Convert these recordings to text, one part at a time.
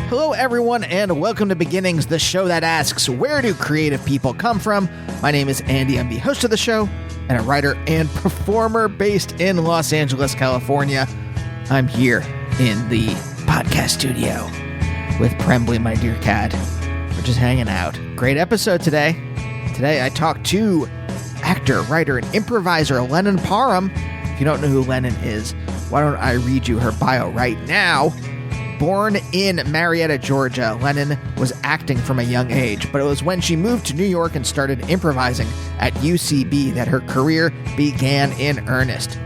Hello, everyone, and welcome to Beginnings, the show that asks, where do creative people come from? My name is Andy. I'm the host of the show and a writer and performer based in Los Angeles, California. I'm here in the podcast studio with Prembly, my dear cat. We're just hanging out. Great episode today. Today I talked to actor, writer, and improviser Lennon Parham. If you don't know who Lennon is, why don't I read you her bio right now? Born in Marietta, Georgia, Lennon was acting from a young age, but it was when she moved to New York and started improvising at UCB that her career began in earnest.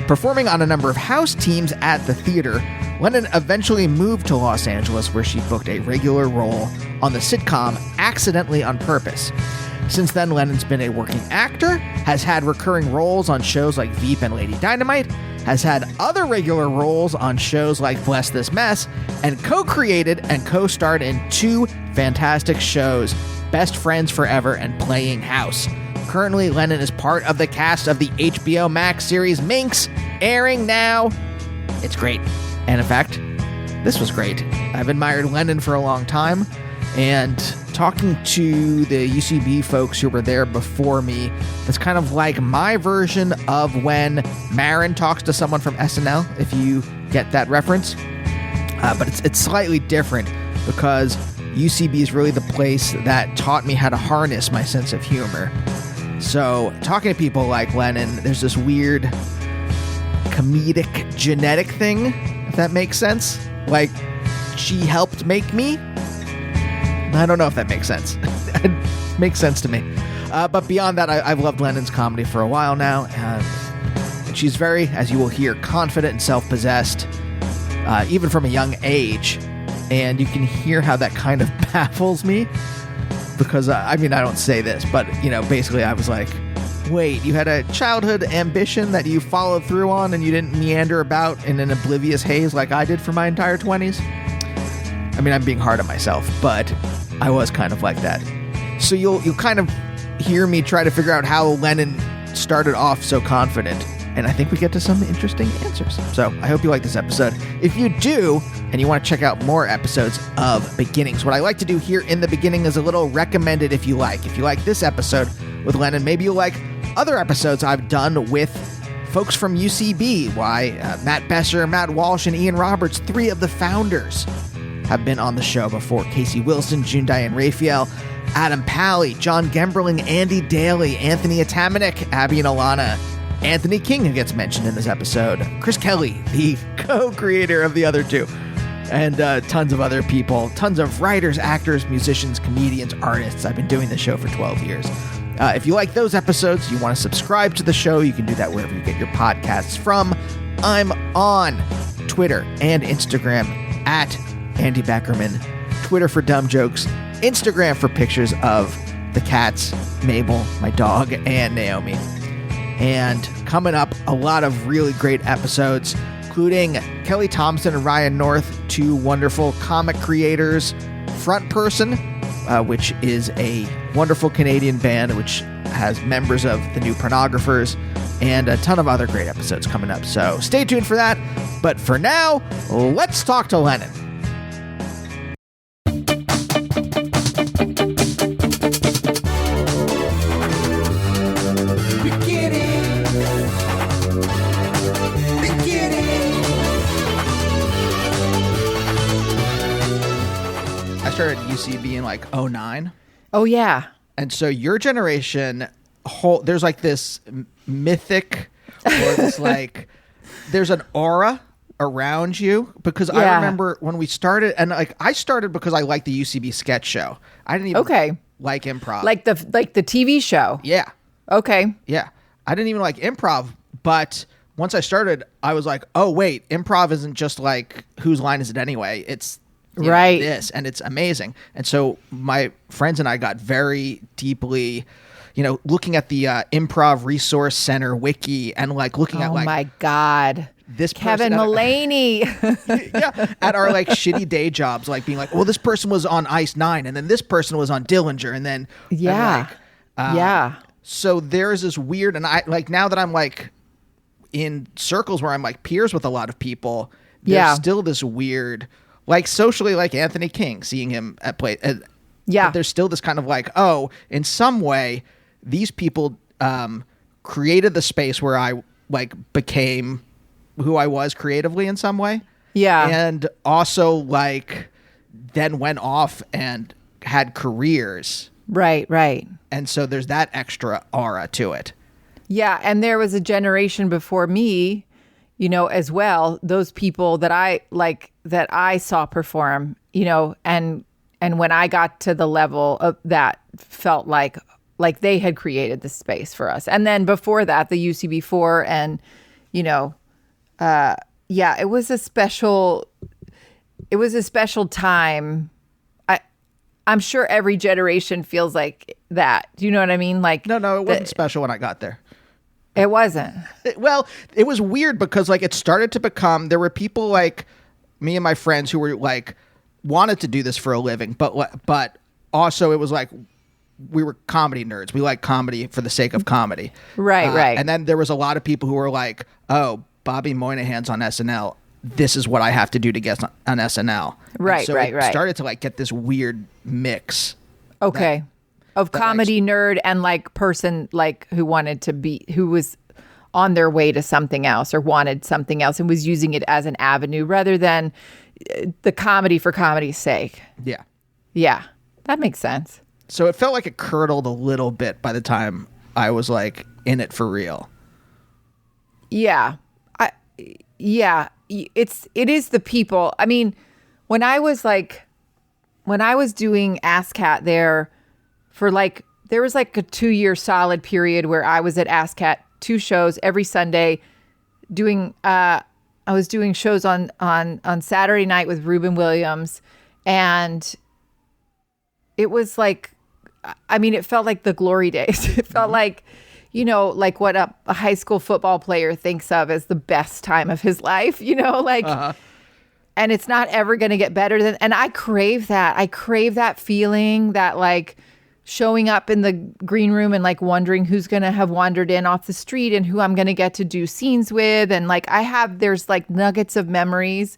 Performing on a number of house teams at the theater, Lennon eventually moved to Los Angeles, where she booked a regular role on the sitcom Accidentally on Purpose. Since then, Lennon's been a working actor, has had recurring roles on shows like Veep and Lady Dynamite, has had other regular roles on shows like Bless This Mess, and co-created and co-starred in two fantastic shows, Best Friends Forever and Playing House. Currently, Lennon is part of the cast of the HBO Max series Minx, airing now. It's great. And in fact, this was great. I've admired Lennon for a long time, and talking to the UCB folks who were there before me, it's kind of like my version of when Marin talks to someone from SNL, if you get that reference. But it's slightly different because UCB is really the place that taught me how to harness my sense of humor. So talking to people like Lennon, there's this weird comedic genetic thing, if that makes sense. Like, she helped make me. I don't know if that makes sense. It makes sense to me. But beyond that, I've loved Lennon's comedy for a while now. And she's very, as you will hear, confident and self-possessed, even from a young age. And you can hear how that kind of baffles me. Because, I don't say this, but, basically I was like, wait, you had a childhood ambition that you followed through on and you didn't meander about in an oblivious haze like I did for my entire 20s? I'm being hard on myself, but I was kind of like that. So you'll kind of hear me try to figure out how Lennon started off so confident, and I think we get to some interesting answers. So I hope you like this episode. If you do, and you want to check out more episodes of Beginnings, what I like to do here in the beginning is a little recommended if you like. If you like this episode with Lennon, maybe you'll like other episodes I've done with folks from UCB. Matt Besser, Matt Walsh, and Ian Roberts, three of the founders, have been on the show before. Casey Wilson, June Diane Raphael, Adam Pally, John Gemberling, Andy Daly, Anthony Atamanik, Abby and Alana, Anthony King, who gets mentioned in this episode, Chris Kelly, the co-creator of the other two, and tons of other people, tons of writers, actors, musicians, comedians, artists. I've been doing this show for 12 years. If you like those episodes, you want to subscribe to the show, you can do that wherever you get your podcasts from. I'm on Twitter and Instagram at Andy Beckerman, Twitter for dumb jokes, Instagram for pictures of the cats, Mabel, my dog, and Naomi. And coming up, a lot of really great episodes, including Kelly Thompson and Ryan North, two wonderful comic creators, Front Person, which is a wonderful Canadian band which has members of the New Pornographers, and a ton of other great episodes coming up. So stay tuned for that. But for now, let's talk to Lennon. I started UCB in like 2009. Oh, yeah. And so your generation, there's like this mythic, or this like, there's an aura around you, because I remember when we started, and like I started because I liked the UCB sketch show. I didn't even like improv. Like the TV show. Yeah. Okay. Yeah. I didn't even like improv, but once I started, I was like, oh wait, improv isn't just like whose line is it anyway? It's right. This, and it's amazing. And so my friends and I got very deeply, looking at the Improv Resource Center wiki, and like looking at like, oh my God, this Kevin Mullaney. Yeah, at our like shitty day jobs, like being like, well, this person was on Ice 9, and then this person was on Dillinger, and then So there's this weird, and I like, now that I'm like in circles where I'm like peers with a lot of people, there's still this weird like socially, like Anthony King, seeing him at play. Yeah. But there's still this kind of like, oh, in some way, these people created the space where I like became who I was creatively in some way. Yeah. And also like then went off and had careers. Right. And so there's that extra aura to it. Yeah. And there was a generation before me, as well, those people that I saw perform, and when I got to the level of that, felt like they had created the space for us. And then before that, the UCB4 and, it was a special time. I'm sure every generation feels like that. Do you know what I mean? Like, No, it wasn't special when I got there. It wasn't. Well, it was weird because like it started to become, there were people like me and my friends who were like wanted to do this for a living, but also it was like we were comedy nerds. We like comedy for the sake of comedy. Right. And then there was a lot of people who were like, oh, Bobby Moynihan's on SNL. This is what I have to do to get on SNL. Right, and so right. it started to like get this weird mix. Okay. Of comedy nerd and like person like who was on their way to something else or wanted something else and was using it as an avenue rather than the comedy for comedy's sake. Yeah. Yeah. That makes sense. So it felt like it curdled a little bit by the time I was like in it for real. Yeah. It is the people. I mean, when I was doing ASCAT there there was like a 2-year solid period where I was at ASCAT 2 shows every Sunday I was doing shows on Saturday night with Reuben Williams, and it was like, I mean, it felt like the glory days. It felt like, like what a high school football player thinks of as the best time of his life, and it's not ever going to get better than, and I crave that. I crave that feeling that like showing up in the green room and like wondering who's going to have wandered in off the street and who I'm going to get to do scenes with. And like, there's like nuggets of memories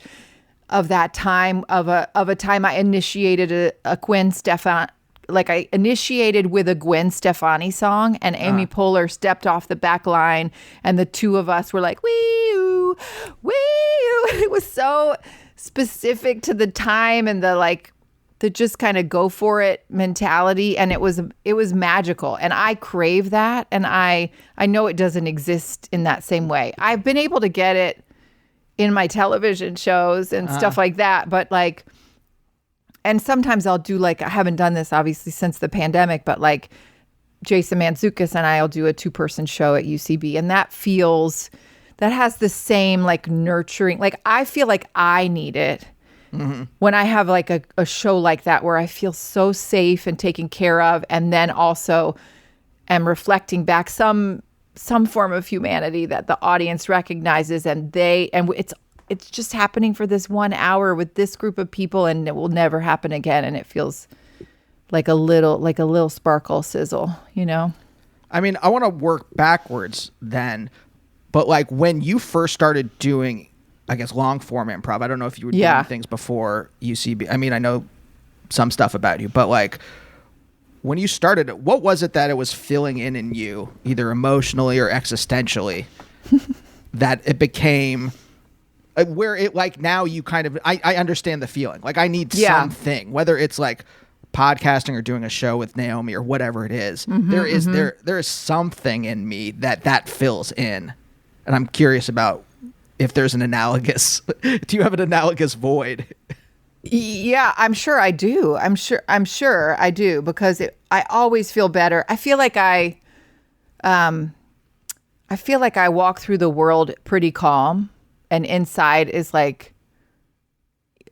of that time of a time I initiated a Gwen Stefani. Like I initiated with a Gwen Stefani song, and Amy Poehler stepped off the back line, and the two of us were like, wee-oo, wee-oo. It was so specific to the time and the just kind of go for it mentality. And it was magical. And I crave that. And I know it doesn't exist in that same way. I've been able to get it in my television shows and stuff like that. But like, and sometimes I'll do like, I haven't done this obviously since the pandemic, but like Jason Mantzoukas and I'll do a 2-person show at UCB. And that has the same like nurturing, like I feel like I need it. Mm-hmm. When I have like a show like that where I feel so safe and taken care of, and then also am reflecting back some form of humanity that the audience recognizes, and it's just happening for this 1 hour with this group of people, and it will never happen again, and it feels like a little sparkle sizzle, I mean, I want to work backwards then, but like when you first started doing, I guess, long form improv. I don't know if you were doing things before UCB. I mean, I know some stuff about you, but like when you started, what was it that it was filling in you, either emotionally or existentially, that it became where it like now you kind of, I understand the feeling. Like I need something, whether it's like podcasting or doing a show with Naomi or whatever it is. Mm-hmm, there is something in me that fills in. And I'm curious about if there's an analogous, do you have an analogous void? Yeah, I'm sure I do. I'm sure I do, because I always feel better. I feel like I walk through the world pretty calm, and inside is like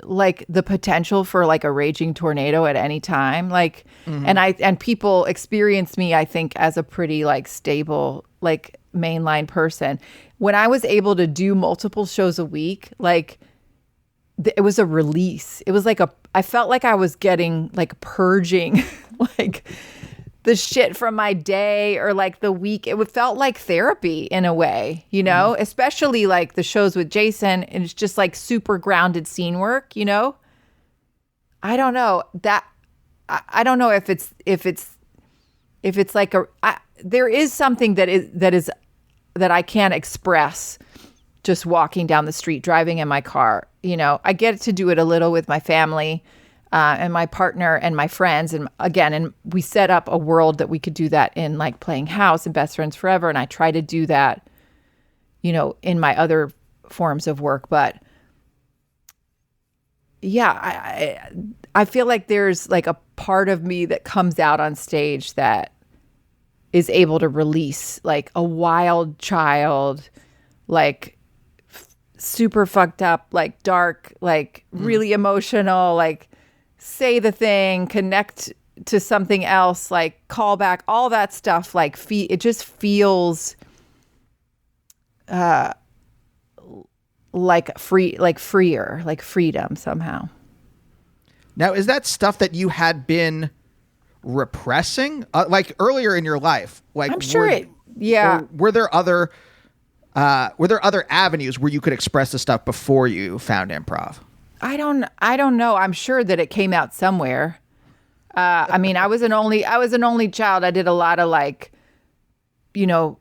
the potential for like a raging tornado at any time. Like, and people experience me, I think, as a pretty like stable, like mainline person. When I was able to do multiple shows a week, like it was a release. It was like I felt like I was getting like purging like the shit from my day or like the week. It felt like therapy in a way, especially like the shows with Jason, and it's just like super grounded scene work, I don't know that. I don't know if it's like there is something that I can't express just walking down the street, driving in my car. You know, I get to do it a little with my family and my partner and my friends. And we set up a world that we could do that in, like playing house and Best Friends Forever. And I try to do that, you know, in my other forms of work. But yeah, I feel like there's like a part of me that comes out on stage that is able to release like a wild child, like super fucked up, like dark, like really emotional, like say the thing, connect to something else, like call back, all that stuff. Like it just feels like freer, like freedom somehow. Now, is that stuff that you had been repressing, like earlier in your life? Like, I'm sure were there other avenues where you could express the stuff before you found improv? I don't know. I'm sure that it came out somewhere. I mean, I was an only child. I did a lot of like, you know,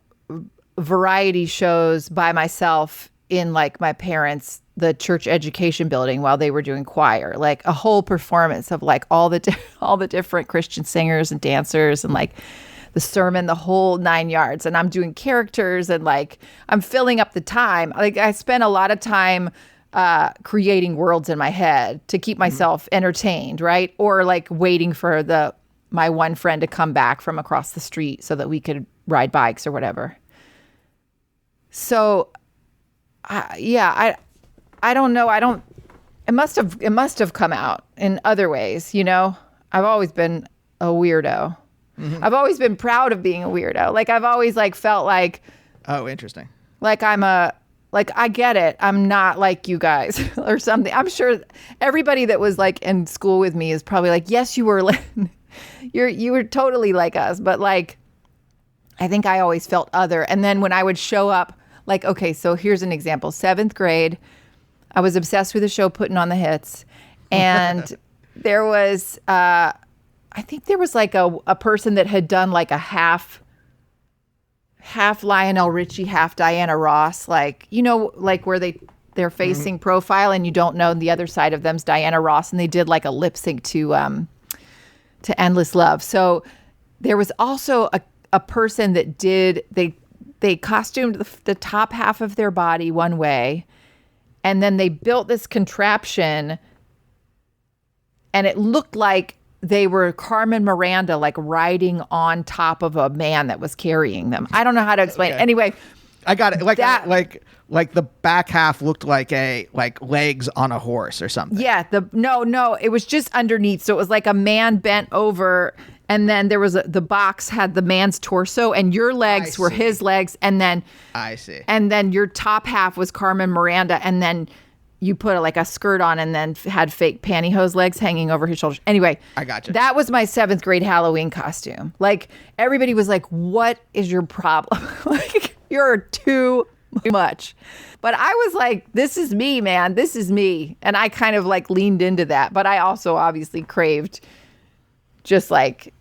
variety shows by myself in like my parents' the church education building while they were doing choir, like a whole performance of like all the different Christian singers and dancers and like the sermon, the whole 9 yards. And I'm doing characters and like I'm filling up the time. Like I spent a lot of time creating worlds in my head to keep myself entertained, right? Or like waiting for my one friend to come back from across the street so that we could ride bikes or whatever. So I don't know. It must have come out in other ways, you know? I've always been a weirdo. Mm-hmm. I've always been proud of being a weirdo. Like I've always like felt like, oh, interesting. Like I get it. I'm not like you guys or something. I'm sure everybody that was like in school with me is probably like, yes, you were you were totally like us. But like, I think I always felt other. And then when I would show up, like, okay, so here's an example. 7th grade, I was obsessed with the show Putting on the Hits. And there was, I think there was like a person that had done like a half Lionel Richie, half Diana Ross, like, you know, like where they're facing profile and you don't know the other side of them's Diana Ross. And they did like a lip sync to Endless Love. So there was also a person that they costumed the top half of their body one way, and then they built this contraption, and it looked like they were Carmen Miranda, like riding on top of a man that was carrying them. I don't know how to explain it. Anyway, I got it. Like that, like the back half looked like legs on a horse or something. Yeah. No, it was just underneath. So it was like a man bent over. And then there was the box had the man's torso, and your legs were his legs, and then I see. And then your top half was Carmen Miranda, and then you put like a skirt on, and then had fake pantyhose legs hanging over his shoulders. Anyway, I got you. That was my 7th grade Halloween costume. Like everybody was like, "What is your problem? Like you're too much." But I was like, "This is me, man. This is me," and I kind of like leaned into that. But I also obviously craved just like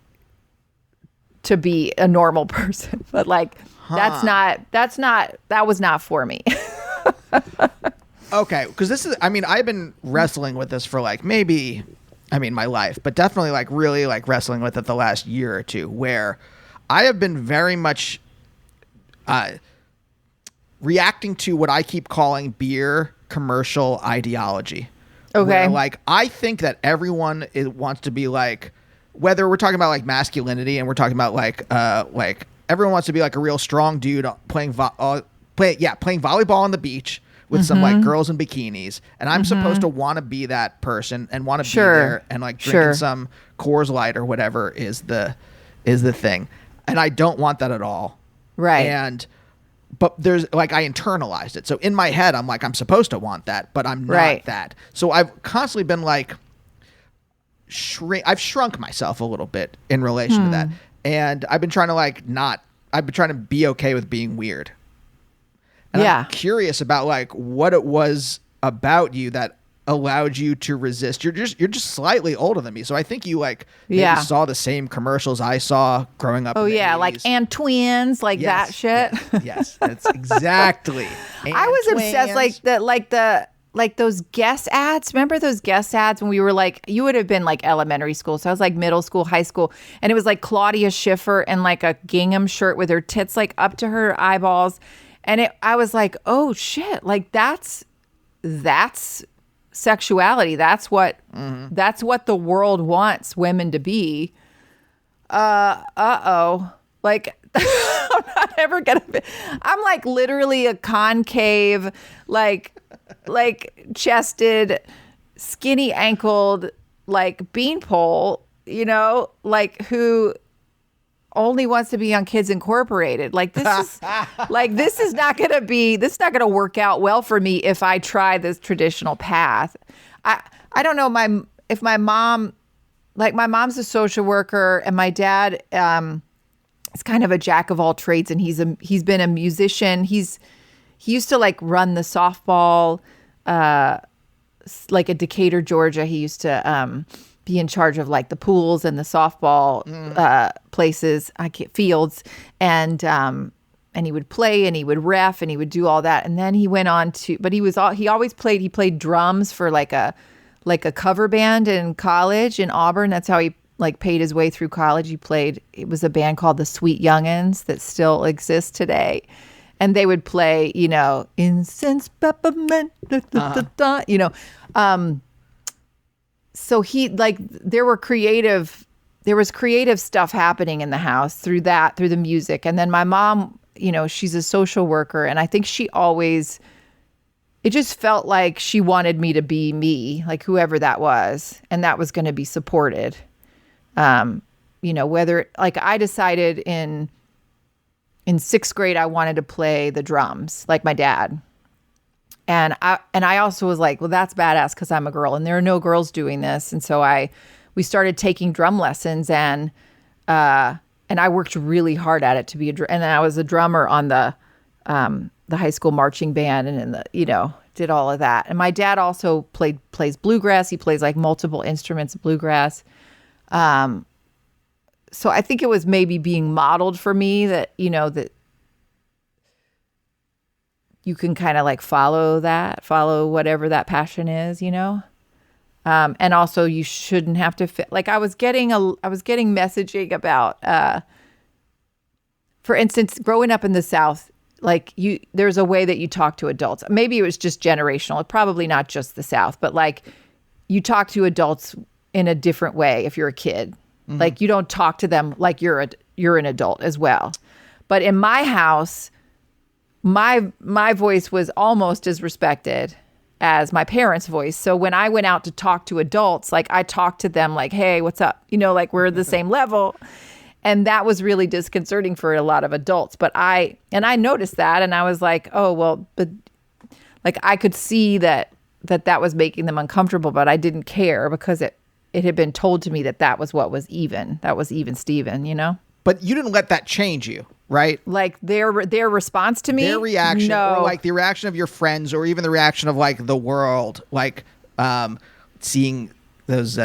to be a normal person, but like that was not for me. Okay, because this is, I mean, I've been wrestling with this for like maybe, I mean, my life, but definitely like really like wrestling with it the last year or two, where I have been very much reacting to what I keep calling beer commercial ideology. Okay, where, like I think that everyone wants to be like, whether we're talking about like masculinity and we're talking about like everyone wants to be like a real strong dude playing volleyball on the beach with some like girls in bikinis, and I'm supposed to want to be that person and want to be there and like drinking some Coors Light or whatever is the thing, and I don't want that at all. Right. But there's like I internalized it, so in my head I'm like I'm supposed to want that, but I'm not that. So I've constantly been like. I've shrunk myself a little bit in relation to that, and I've been trying to I've been trying to be okay with being weird. And I'm curious about like what it was about you that allowed you to resist. You're just slightly older than me, so I think you like maybe Yeah. saw the same commercials I saw growing up. Oh in the yeah, 80s. like and twins, like that shit. Yes, that's exactly. I was obsessed like those guest ads. Remember those guest ads when we were like, you would have been like elementary school. So I was like middle school, high school. And it was like Claudia Schiffer in like a gingham shirt with her tits like up to her eyeballs. And I was like, oh shit, like that's sexuality. That's what the world wants women to be. Like I'm not ever gonna be, I'm like literally a concave, like chested, skinny ankled, like beanpole, like who only wants to be on Kids Incorporated. Like this is not gonna work out well for me if I try this traditional path. I don't know if my mom, like my mom's a social worker and my dad is kind of a jack of all trades, and he's been a musician. He used to like run the softball, like at Decatur, Georgia. He used to be in charge of like the pools and the softball places, fields, and he would play and he would ref and he would do all that. And then he went on to, but he played drums for like a cover band in college in Auburn. That's how he like paid his way through college. It was a band called the Sweet Young'uns that still exists today. And they would play, incense, peppermint, so there was creative stuff happening in the house through the music. And then my mom, she's a social worker, and I think it just felt like she wanted me to be me, like whoever that was, and that was going to be supported. Whether like I decided in sixth grade, I wanted to play the drums like my dad. And I also was like, well, that's badass because I'm a girl and there are no girls doing this. And so we started taking drum lessons, and I worked really hard at it and I was a drummer on the high school marching band and did all of that. And my dad also plays bluegrass. He plays like multiple instruments of bluegrass. So I think it was maybe being modeled for me that you can kind of like follow whatever that passion is, and also you shouldn't have to fit. Like I was getting messaging about, for instance, growing up in the South, like there's a way that you talk to adults. Maybe it was just generational. Probably not just the South, but like you talk to adults in a different way if you're a kid. Mm-hmm. Like you don't talk to them like you're an adult as well. But in my house, my voice was almost as respected as my parents' voice. So when I went out to talk to adults, like I talked to them like, hey, what's up? Like we're the same level. And that was really disconcerting for a lot of adults. But I noticed that, and I was like, oh, well, but like I could see that was making them uncomfortable, but I didn't care because it had been told to me that was what was even. That was even Steven, But you didn't let that change you, right? Like their response to me? Their reaction, no. Or like the reaction of your friends, or even the reaction of like the world, like seeing those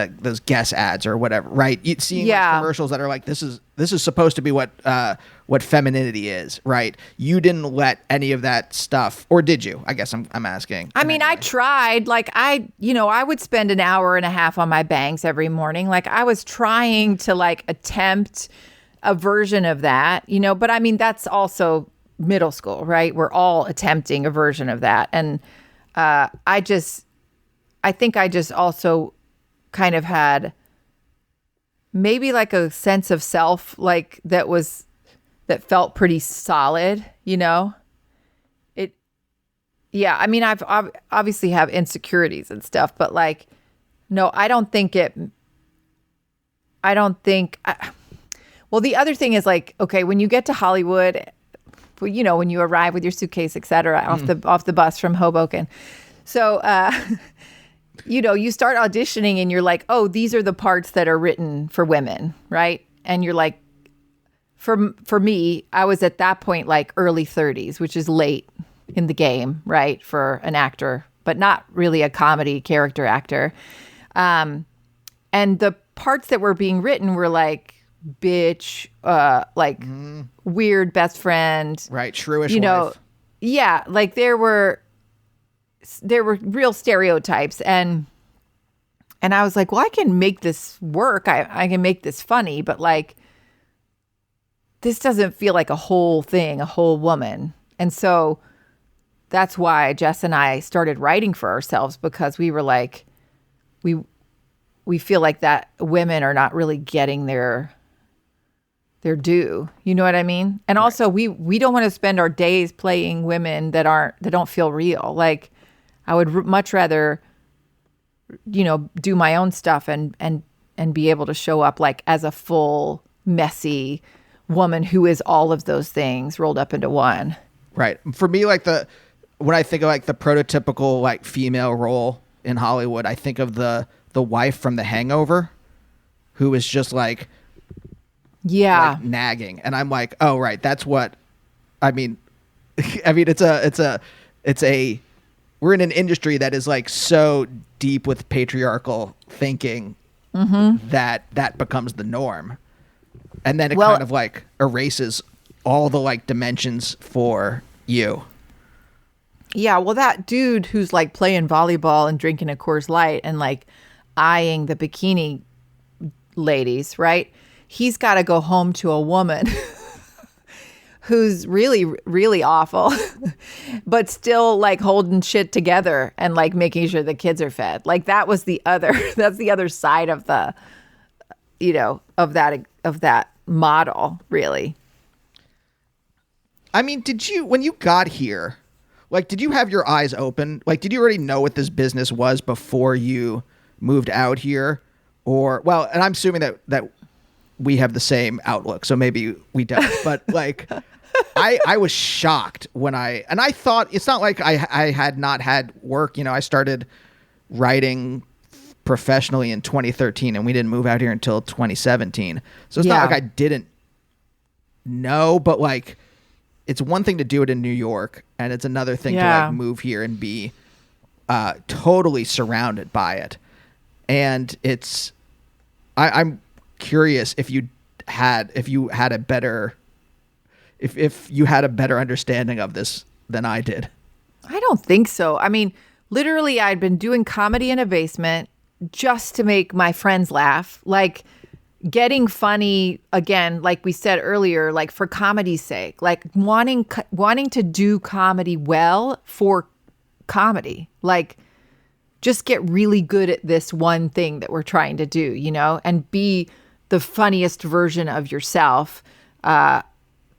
guest ads or whatever, right? Seeing like commercials that are like, this is supposed to be what femininity is, right? You didn't let any of that stuff, or did you? I guess I'm asking. I mean, I tried. Like I would spend an hour and a half on my bangs every morning. Like I was trying to like attempt a version of that, but I mean, that's also middle school, right? We're all attempting a version of that. And I think I just also kind of had maybe like a sense of self, like that felt pretty solid, I mean, I've obviously have insecurities and stuff, but like, no, well, the other thing is like, okay, when you get to Hollywood, when you arrive with your suitcase, et cetera, off the bus from Hoboken. So, you start auditioning and you're like, oh, these are the parts that are written for women, right? And you're like, for me, I was at that point like early 30s, which is late in the game, right? For an actor but not really a comedy character actor. And the parts that were being written were like bitch, like weird best friend. Right. Shrewish wife. Yeah. Like there were real stereotypes. And I was like, well, I can make this work. I can make this funny, but like, this doesn't feel like a whole thing, a whole woman. And so that's why Jess and I started writing for ourselves, because we were like, we feel like that women are not really getting their due. You know what I mean? And also we don't want to spend our days playing women that don't feel real. Like I would much rather, do my own stuff and be able to show up like as a full messy woman who is all of those things rolled up into one. Right. For me, like when I think of like the prototypical like female role in Hollywood, I think of the wife from The Hangover, who is just like nagging, and I'm like, oh right, that's what I mean. I mean, it's a we're in an industry that is like so deep with patriarchal thinking that becomes the norm. And then it kind of like erases all the like dimensions for you. Yeah, well, that dude who's like playing volleyball and drinking a Coors Light and like eyeing the bikini ladies, right? He's got to go home to a woman who's really, really awful, but still like holding shit together and like making sure the kids are fed. Like that's the other side of the, of that model, really. I mean, when you got here, like, did you have your eyes open? Like, did you already know what this business was before you moved out here? Or, well, and I'm assuming that we have the same outlook, so maybe we don't. But like, I was shocked when I thought, it's not like I had not had work. I started writing professionally in 2013, and we didn't move out here until 2017. So it's not like I didn't know, but like, it's one thing to do it in New York, and it's another thing to like move here and be totally surrounded by it. And I'm curious if you had a better understanding of this than I did. I don't think so. I mean, literally, I'd been doing comedy in a basement just to make my friends laugh, like getting funny again, like we said earlier, like for comedy's sake, like wanting to do comedy well for comedy, like just get really good at this one thing that we're trying to do, and be the funniest version of yourself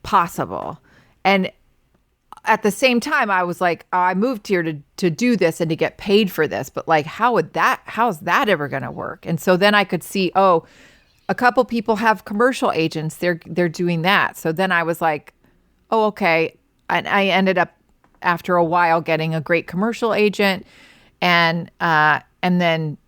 possible. And at the same time, I was like, oh, I moved here to do this and to get paid for this, but like, how's that ever going to work? And so then I could see, a couple people have commercial agents. They're doing that. So then I was like, oh, okay. And I ended up after a while getting a great commercial agent and then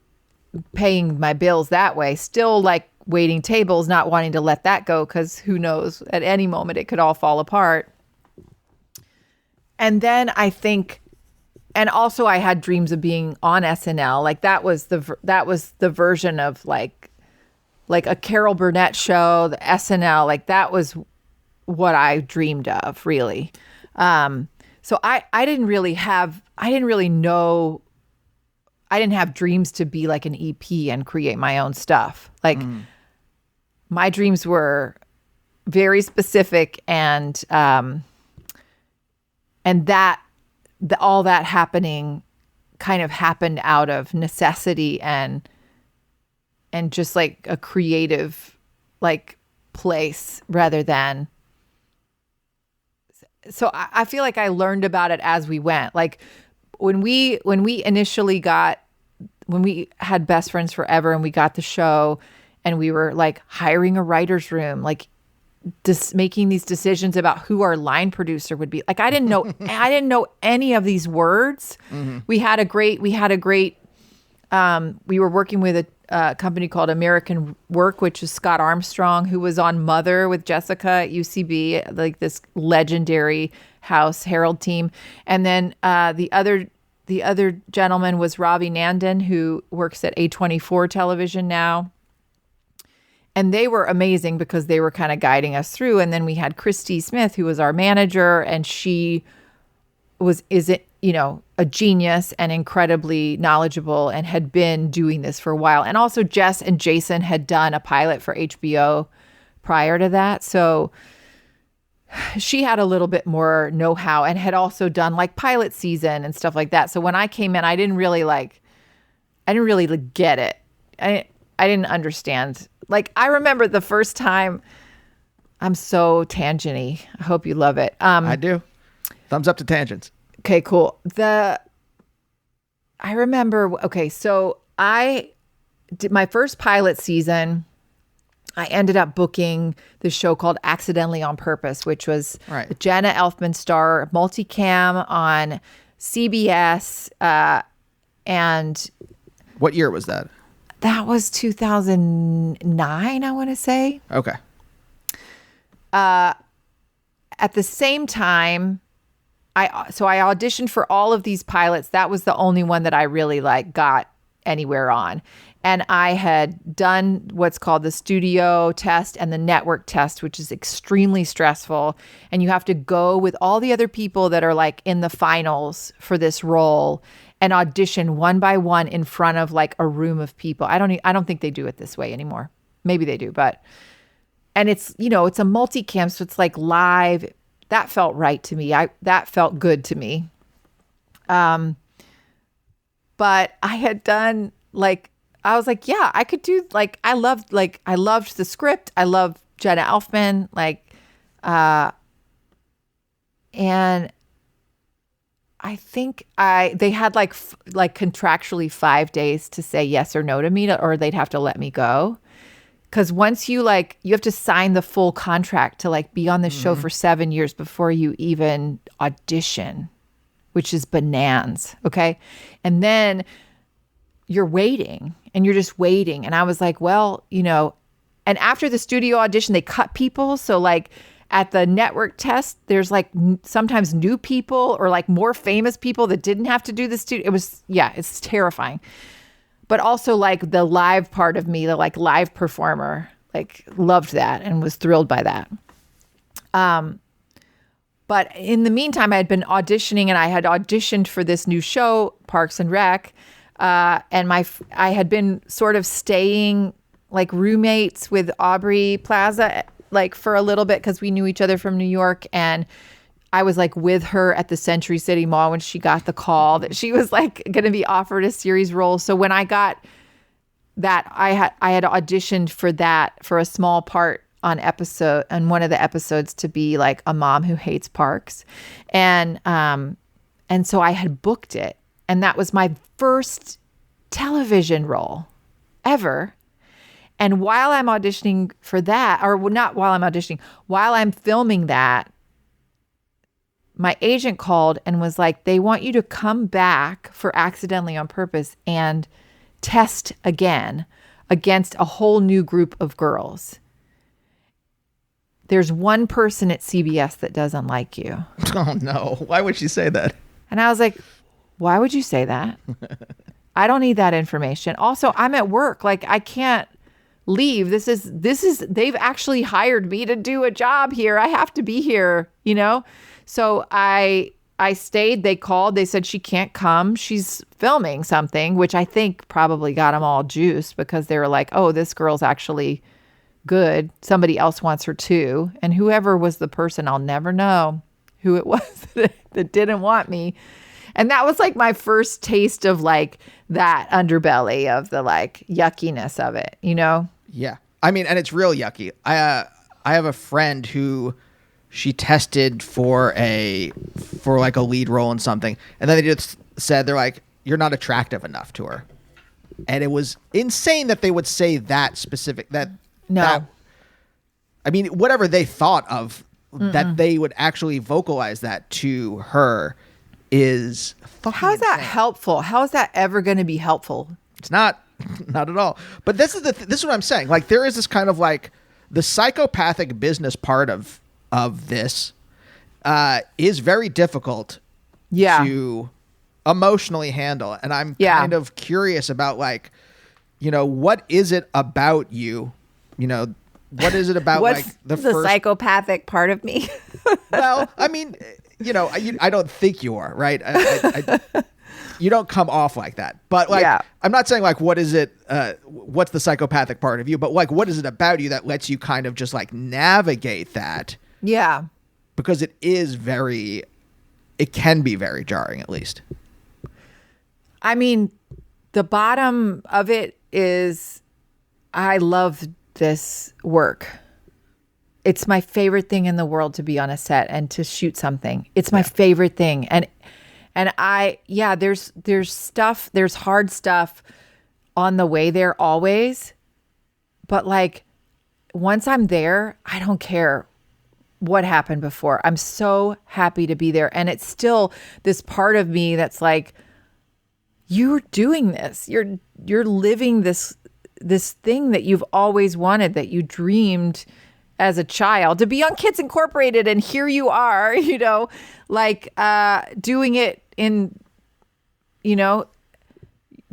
paying my bills that way, still like waiting tables, not wanting to let that go, because who knows, at any moment it could all fall apart. And then I think, and also I had dreams of being on SNL. Like that was the version of like a Carol Burnett show, the SNL, like that was what I dreamed of, really. So I didn't have dreams to be like an EP and create my own stuff. Like my dreams were very specific, and all that happening kind of happened out of necessity and just like a creative like place rather than. So I feel like I learned about it as we went. Like when we had Best Friends Forever and we got the show and we were like hiring a writer's room, like just making these decisions about who our line producer would be. Like I didn't know any of these words. Mm-hmm. We were working with a company called American Work, which is Scott Armstrong, who was on Mother with Jessica at UCB, like this legendary House Herald team. And then the other the other gentleman was Ravi Nandan, who works at A24 television now. And they were amazing because they were kind of guiding us through. And then we had Christy Smith, who was our manager, and she is a genius and incredibly knowledgeable and had been doing this for a while. And also Jess and Jason had done a pilot for HBO prior to that. So she had a little bit more know-how and had also done like pilot season and stuff like that. So when I came in, I didn't really get it. I didn't understand. Like, I remember the first time. I'm so tangenty. I hope you love it. I do. Thumbs up to tangents. Okay, cool. I remember, okay, so I did my first pilot season. I ended up booking this show called Accidentally on Purpose, which was the Jenna Elfman star multicam on CBS. And what year was that? That was 2009, I want to say. Okay. At the same time, I auditioned for all of these pilots. That was the only one that I really got anywhere on. And I had done what's called the studio test and the network test, which is extremely stressful. And you have to go with all the other people that are in the finals for this role and audition one by one in front of a room of people. I don't think they do it this way anymore. Maybe they do, and it's, it's a multicam, so it's live. That felt right to me. That felt good to me. But I had done I was yeah, I could do I loved the script. I loved Jenna Elfman, and I think they had contractually 5 days to say yes or no to me, or they'd have to let me go. Because once you you have to sign the full contract to be on this show for 7 years before you even audition, which is bananas. Okay. And then you're waiting and you're just waiting. And I was well, and after the studio audition, they cut people. So at the network test, there's sometimes new people or more famous people that didn't have to do the studio. It was, it's terrifying. But also the live part of me, the live performer, loved that and was thrilled by that. But in the meantime, I had been auditioning and I had auditioned for this new show, Parks and Rec. And I had been sort of staying roommates with Aubrey Plaza for a little bit because we knew each other from New York, and I was with her at the Century City Mall when she got the call that she was going to be offered a series role. So when I got that, I had auditioned for that, for a small part on one of the episodes, to be a mom who hates parks, and so I had booked it, and that was my first television role ever. And while I'm auditioning for that, or not while I'm auditioning, while I'm filming that, my agent called and was they want you to come back for Accidentally on Purpose and test again against a whole new group of girls. There's one person at CBS that doesn't like you. Oh, no. Why would she say that? And I was why would you say that? I don't need that information. Also, I'm at work. I can't leave. This is, they've actually hired me to do a job here. I have to be here, So I stayed. They called. They said she can't come. She's filming something, which I think probably got them all juiced because they were oh, this girl's actually good. Somebody else wants her too. And whoever was the person, I'll never know who it was that didn't want me. And that was my first taste of that underbelly of the yuckiness of it, Yeah. I mean, and it's real yucky. I have a friend who she tested for a lead role in something, and then they just said, they're you're not attractive enough to her. And it was insane that they would say that specific, I mean, whatever they thought of, that they would actually vocalize that to her is fucking How's that insane. helpful? How is that ever going to be helpful? It's not at all. But this is this is what I'm saying. There is this kind of the psychopathic business part of this is very difficult to emotionally handle. And I'm Yeah. kind of curious about like, what is it about you? What is it about What's like the the first psychopathic part of me? Well, I mean, I don't think you are, right? You don't come off like that. But like, Yeah. I'm not saying like, what is it? What's the psychopathic part of you? But like, what is it about you that lets you kind of just like navigate that? Yeah. Because it can be very jarring, at least. I mean, the bottom of it is I love this work. It's my favorite thing in the world to be on a set and to shoot something. It's my favorite thing. And there's hard stuff on the way there always. But like once I'm there, I don't care what happened before. I'm so happy to be there. And it's still this part of me that's like, you're doing this. You're living this thing that you've always wanted, that you dreamed as a child to be on Kids Incorporated, and here you are, like doing it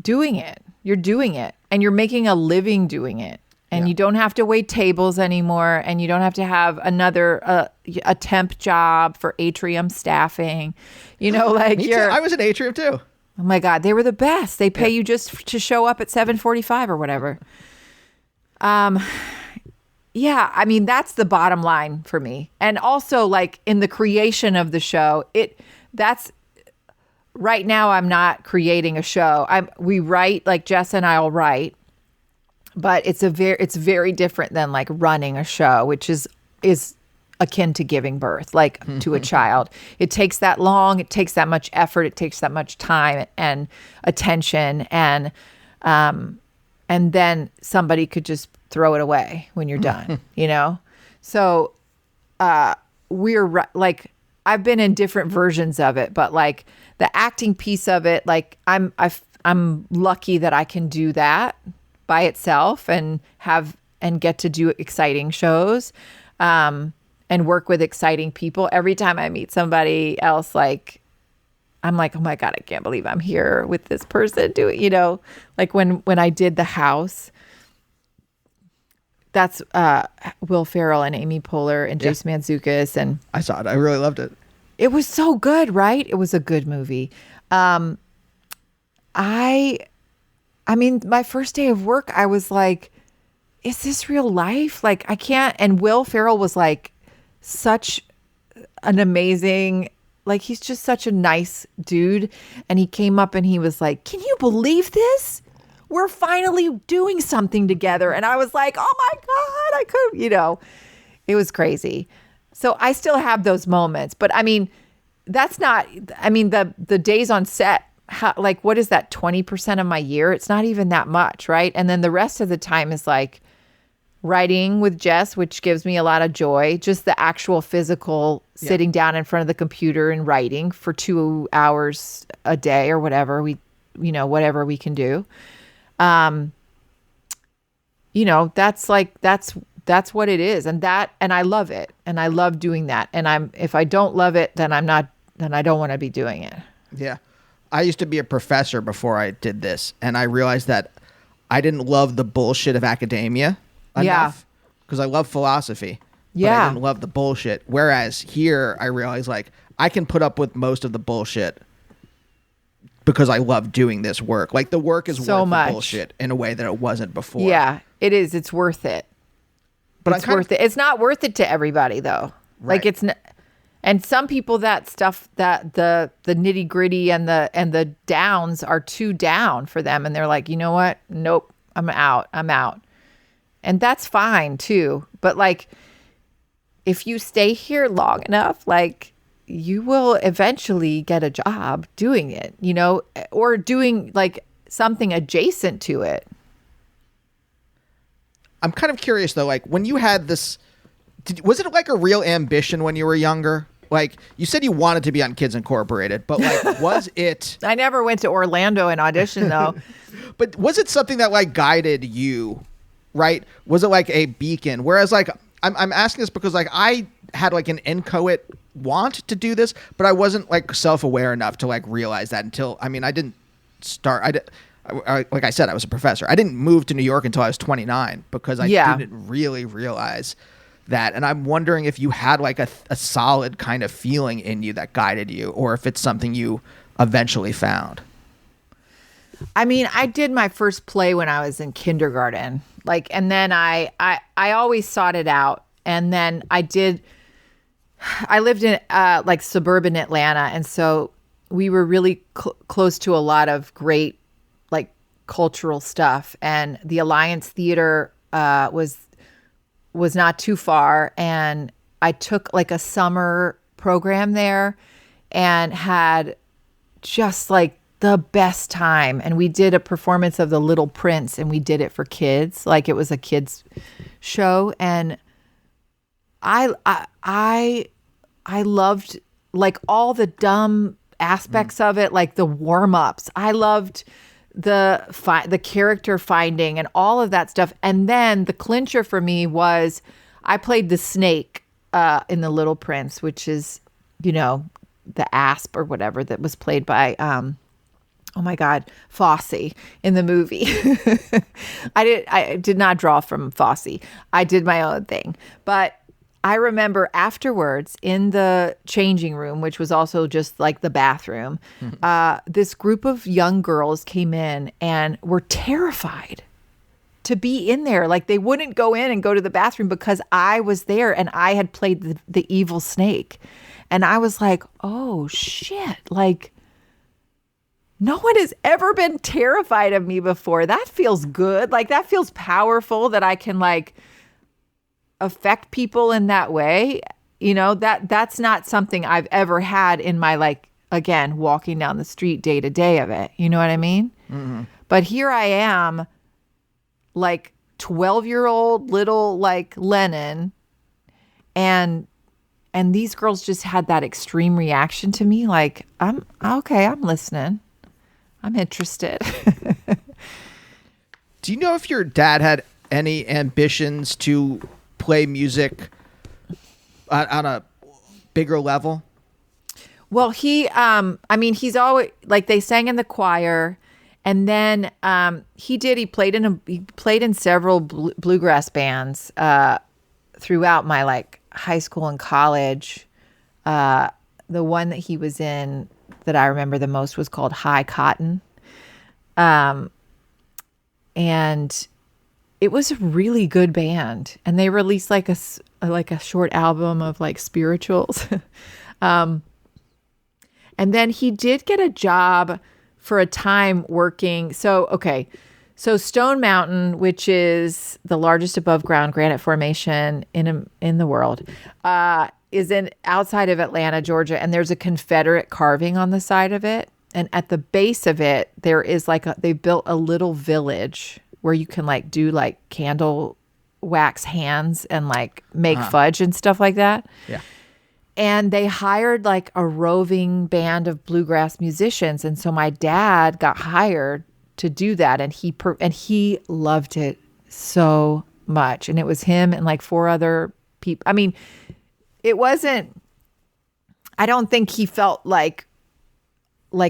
doing it. You're doing it, and you're making a living doing it, and you don't have to wait tables anymore, and you don't have to have another a temp job for Atrium staffing, like Me too. I was in Atrium too. Oh my God, they were the best. They pay you just to show up at 7:45 or whatever. Yeah, I mean, that's the bottom line for me. And also like in the creation of the show, that's right now I'm not creating a show. We write, like Jess and I'll write, but it's very different than like running a show, which is akin to giving birth, like to a child. It takes that long, it takes that much effort, it takes that much time and attention, and then somebody could just throw it away when you're done, So we're like, I've been in different versions of it, but like the acting piece of it, like I'm lucky that I can do that by itself and get to do exciting shows. And work with exciting people. Every time I meet somebody else, like, I'm like, oh my God, I can't believe I'm here with this person doing, like when I did The House, that's Will Ferrell and Amy Poehler and Jason Mantzoukas. And I saw it. I really loved it. It was so good, right? It was a good movie. I mean, my first day of work, I was like, is this real life? Like, I can't. And Will Ferrell was like, such an amazing, like, he's just such a nice dude. And he came up and he was like, can you believe this? We're finally doing something together. And I was like, oh my God, I could, it was crazy. So I still have those moments, but I mean, that's not, I mean, the days on set, like, what is that? 20% of my year? It's not even that much. Right. And then the rest of the time is like, writing with Jess, which gives me a lot of joy. Just the actual physical sitting down in front of the computer and writing for 2 hours a day or whatever whatever we can do. That's what it is. And I love it. And I love doing that. And if I don't love it, then I don't want to be doing it. Yeah. I used to be a professor before I did this. And I realized that I didn't love the bullshit of academia enough, because I love philosophy, but I didn't love the bullshit. Whereas here I realize like I can put up with most of the bullshit because I love doing this work. Like the work is so worth much. the bullshit in a way that it wasn't before. Yeah, it is. It's worth it. But it's worth it. It's not worth it to everybody though. Right. Like it's and some people, that stuff, that the nitty gritty and the downs are too down for them, and they're like, you know what? Nope, I'm out. And that's fine too. But like, if you stay here long enough, like you will eventually get a job doing it, or doing like something adjacent to it. I'm kind of curious though, like when you had this, was it like a real ambition when you were younger? Like you said you wanted to be on Kids Incorporated, but like, was it? I never went to Orlando and auditioned though. But was it something that like guided you? Right? Was it like a beacon? Whereas like I'm asking this because like I had like an inchoate want to do this, but I wasn't like self-aware enough to like realize that until, I mean, I didn't start, like I said, I was a professor. I didn't move to New York until I was 29 because I didn't really realize that. And I'm wondering if you had like a solid kind of feeling in you that guided you, or if it's something you eventually found. I mean, I did my first play when I was in kindergarten, like, and then I always sought it out. And then I lived in like suburban Atlanta. And so we were really close to a lot of great like cultural stuff. And the Alliance Theater was not too far. And I took like a summer program there and had just like the best time. And we did a performance of The Little Prince, and we did it for kids. Like it was a kids show. And I loved like all the dumb aspects of it, like the warm-ups. I loved the character finding and all of that stuff. And then the clincher for me was I played the snake in The Little Prince, which is, you know, the asp or whatever that was played by oh my God, Fosse in the movie. I did not draw from Fosse. I did my own thing. But I remember afterwards in the changing room, which was also just like the bathroom, this group of young girls came in and were terrified to be in there. Like they wouldn't go in and go to the bathroom because I was there and I had played the evil snake. And I was like, oh shit, like no one has ever been terrified of me before. That feels good. Like that feels powerful that I can like affect people in that way. You know, that's not something I've ever had in my, like, again, walking down the street day to day of it. You know what I mean? Mm-hmm. But here I am, like 12-year-old little like Lennon, and these girls just had that extreme reaction to me. Like, I'm okay. I'm listening. I'm interested. Do you know if your dad had any ambitions to play music on a bigger level? Well, he he's always like, they sang in the choir, and then he played in several bluegrass bands throughout my like high school and college. The one that he was in that I remember the most was called High Cotton. And it was a really good band, and they released like a short album of like spirituals. And then he did get a job for a time working. So Stone Mountain, which is the largest above ground granite formation in the world, is outside of Atlanta, Georgia, and there's a Confederate carving on the side of it. And at the base of it, there is they built a little village where you can like do like candle wax hands and like make fudge and stuff like that. Yeah. And they hired like a roving band of bluegrass musicians. And so my dad got hired to do that. And he loved it so much. And it was him and like 4 other people. I mean, I don't think he felt like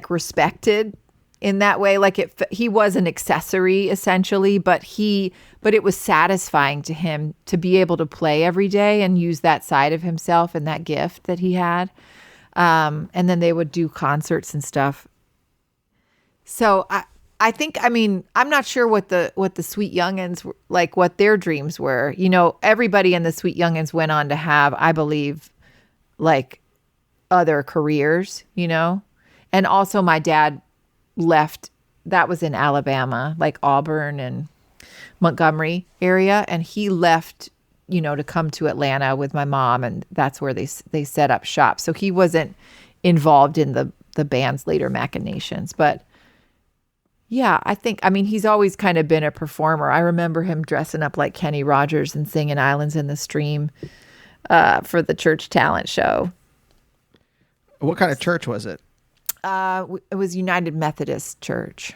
respected in that way. Like he was an accessory essentially, but it was satisfying to him to be able to play every day and use that side of himself and that gift that he had. And then they would do concerts and stuff. So I think, I mean, I'm not sure what the Sweet Youngins, like what their dreams were. You know, everybody in the Sweet Youngins went on to have, I believe, like other careers, you know? And also my dad left, that was in Alabama, like Auburn and Montgomery area. And he left, you know, to come to Atlanta with my mom. And that's where they set up shop. So he wasn't involved in the band's later machinations. But yeah, I mean, he's always kind of been a performer. I remember him dressing up like Kenny Rogers and singing Islands in the Stream for the church talent show. What kind of church was it? It was United Methodist Church.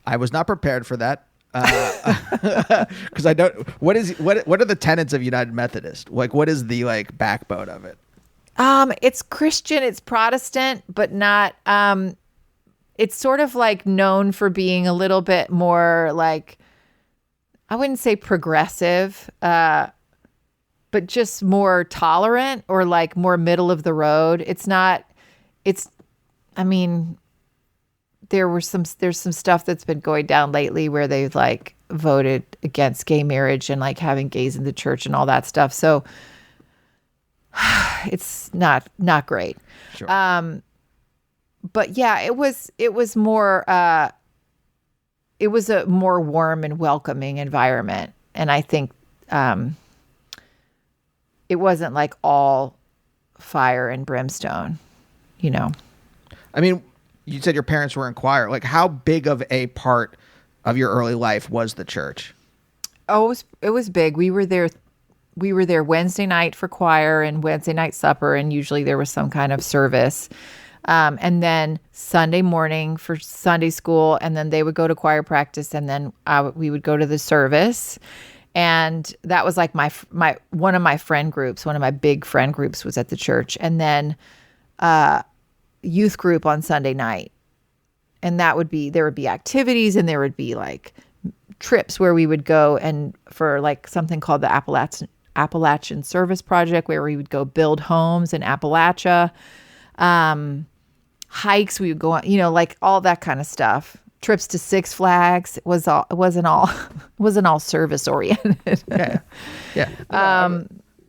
I was not prepared for that. Because I don't. What are the tenets of United Methodist? Like, what is the like backbone of it? It's Christian, it's Protestant, but not. It's sort of like known for being a little bit more like, I wouldn't say progressive, but just more tolerant or like more middle of the road. It's not. I mean, there's some stuff that's been going down lately where they've like voted against gay marriage and like having gays in the church and all that stuff. So it's not great. Sure. But yeah, it was more, it was a more warm and welcoming environment. And I think, it wasn't like all fire and brimstone, you know? I mean, you said your parents were in choir. Like, how big of a part of your early life was the church? Oh, it was big. We were there Wednesday night for choir and Wednesday night supper, and usually there was some kind of service. And then Sunday morning for Sunday school, and then they would go to choir practice, and then we would go to the service. And that was like my one of my friend groups, one of my big friend groups was at the church. And then youth group on Sunday night. And there would be activities, and there would be like trips where we would go and for like something called the Appalachian Service Project, where we would go build homes in Appalachia. Hikes, we would go on, like all that kind of stuff. Trips to Six Flags. It wasn't all service oriented. Yeah. Yeah.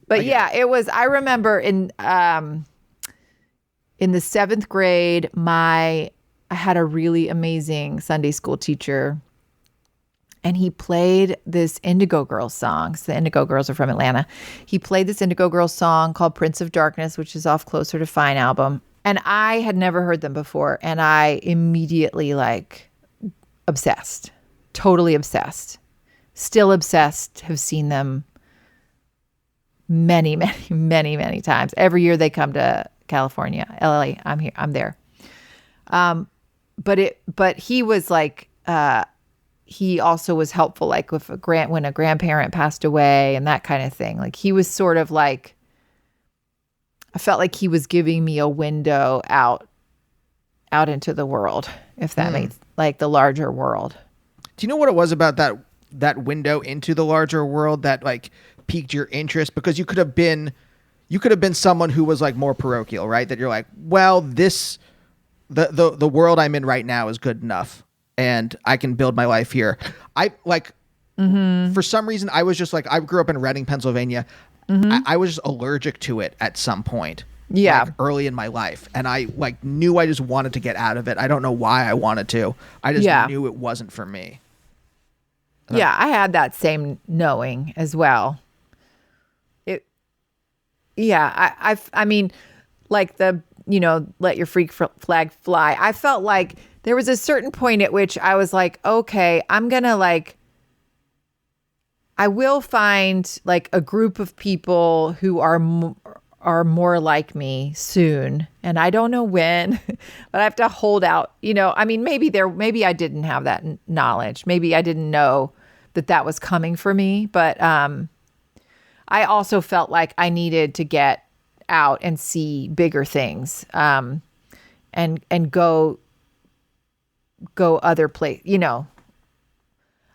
But yeah, it was, I remember in the 7th grade, I had a really amazing Sunday school teacher, and he played this Indigo Girls song. So the Indigo Girls are from Atlanta. He played this Indigo Girls song called Prince of Darkness, which is off Closer to Fine album. And I had never heard them before. And I immediately obsessed, totally obsessed, still obsessed, have seen them many, many, many, many times. Every year they come to California, LA, I'm there. But he was like, he also was helpful, like with when a grandparent passed away and that kind of thing. Like he was sort of like, I felt like he was giving me a window out into the world, if that makes like the larger world. Do you know what it was about that window into the larger world that like piqued your interest? Because you could have been someone who was like more parochial, right? That you're like, well, the world I'm in right now is good enough, and I can build my life here. I like, for some reason, I was just like, I grew up in Reading, Pennsylvania. I was just allergic to it at some point. Yeah. Like, early in my life. And I like knew I just wanted to get out of it. I don't know why I wanted to. I just knew it wasn't for me. Yeah, I had that same knowing as well. I mean, like the, let your freak flag fly. I felt like there was a certain point at which I was like, okay, I'm going to I will find like a group of people who are more like me soon. And I don't know when, but I have to hold out, I mean, maybe I didn't have that knowledge. Maybe I didn't know that was coming for me. But I also felt like I needed to get out and see bigger things, and go other place,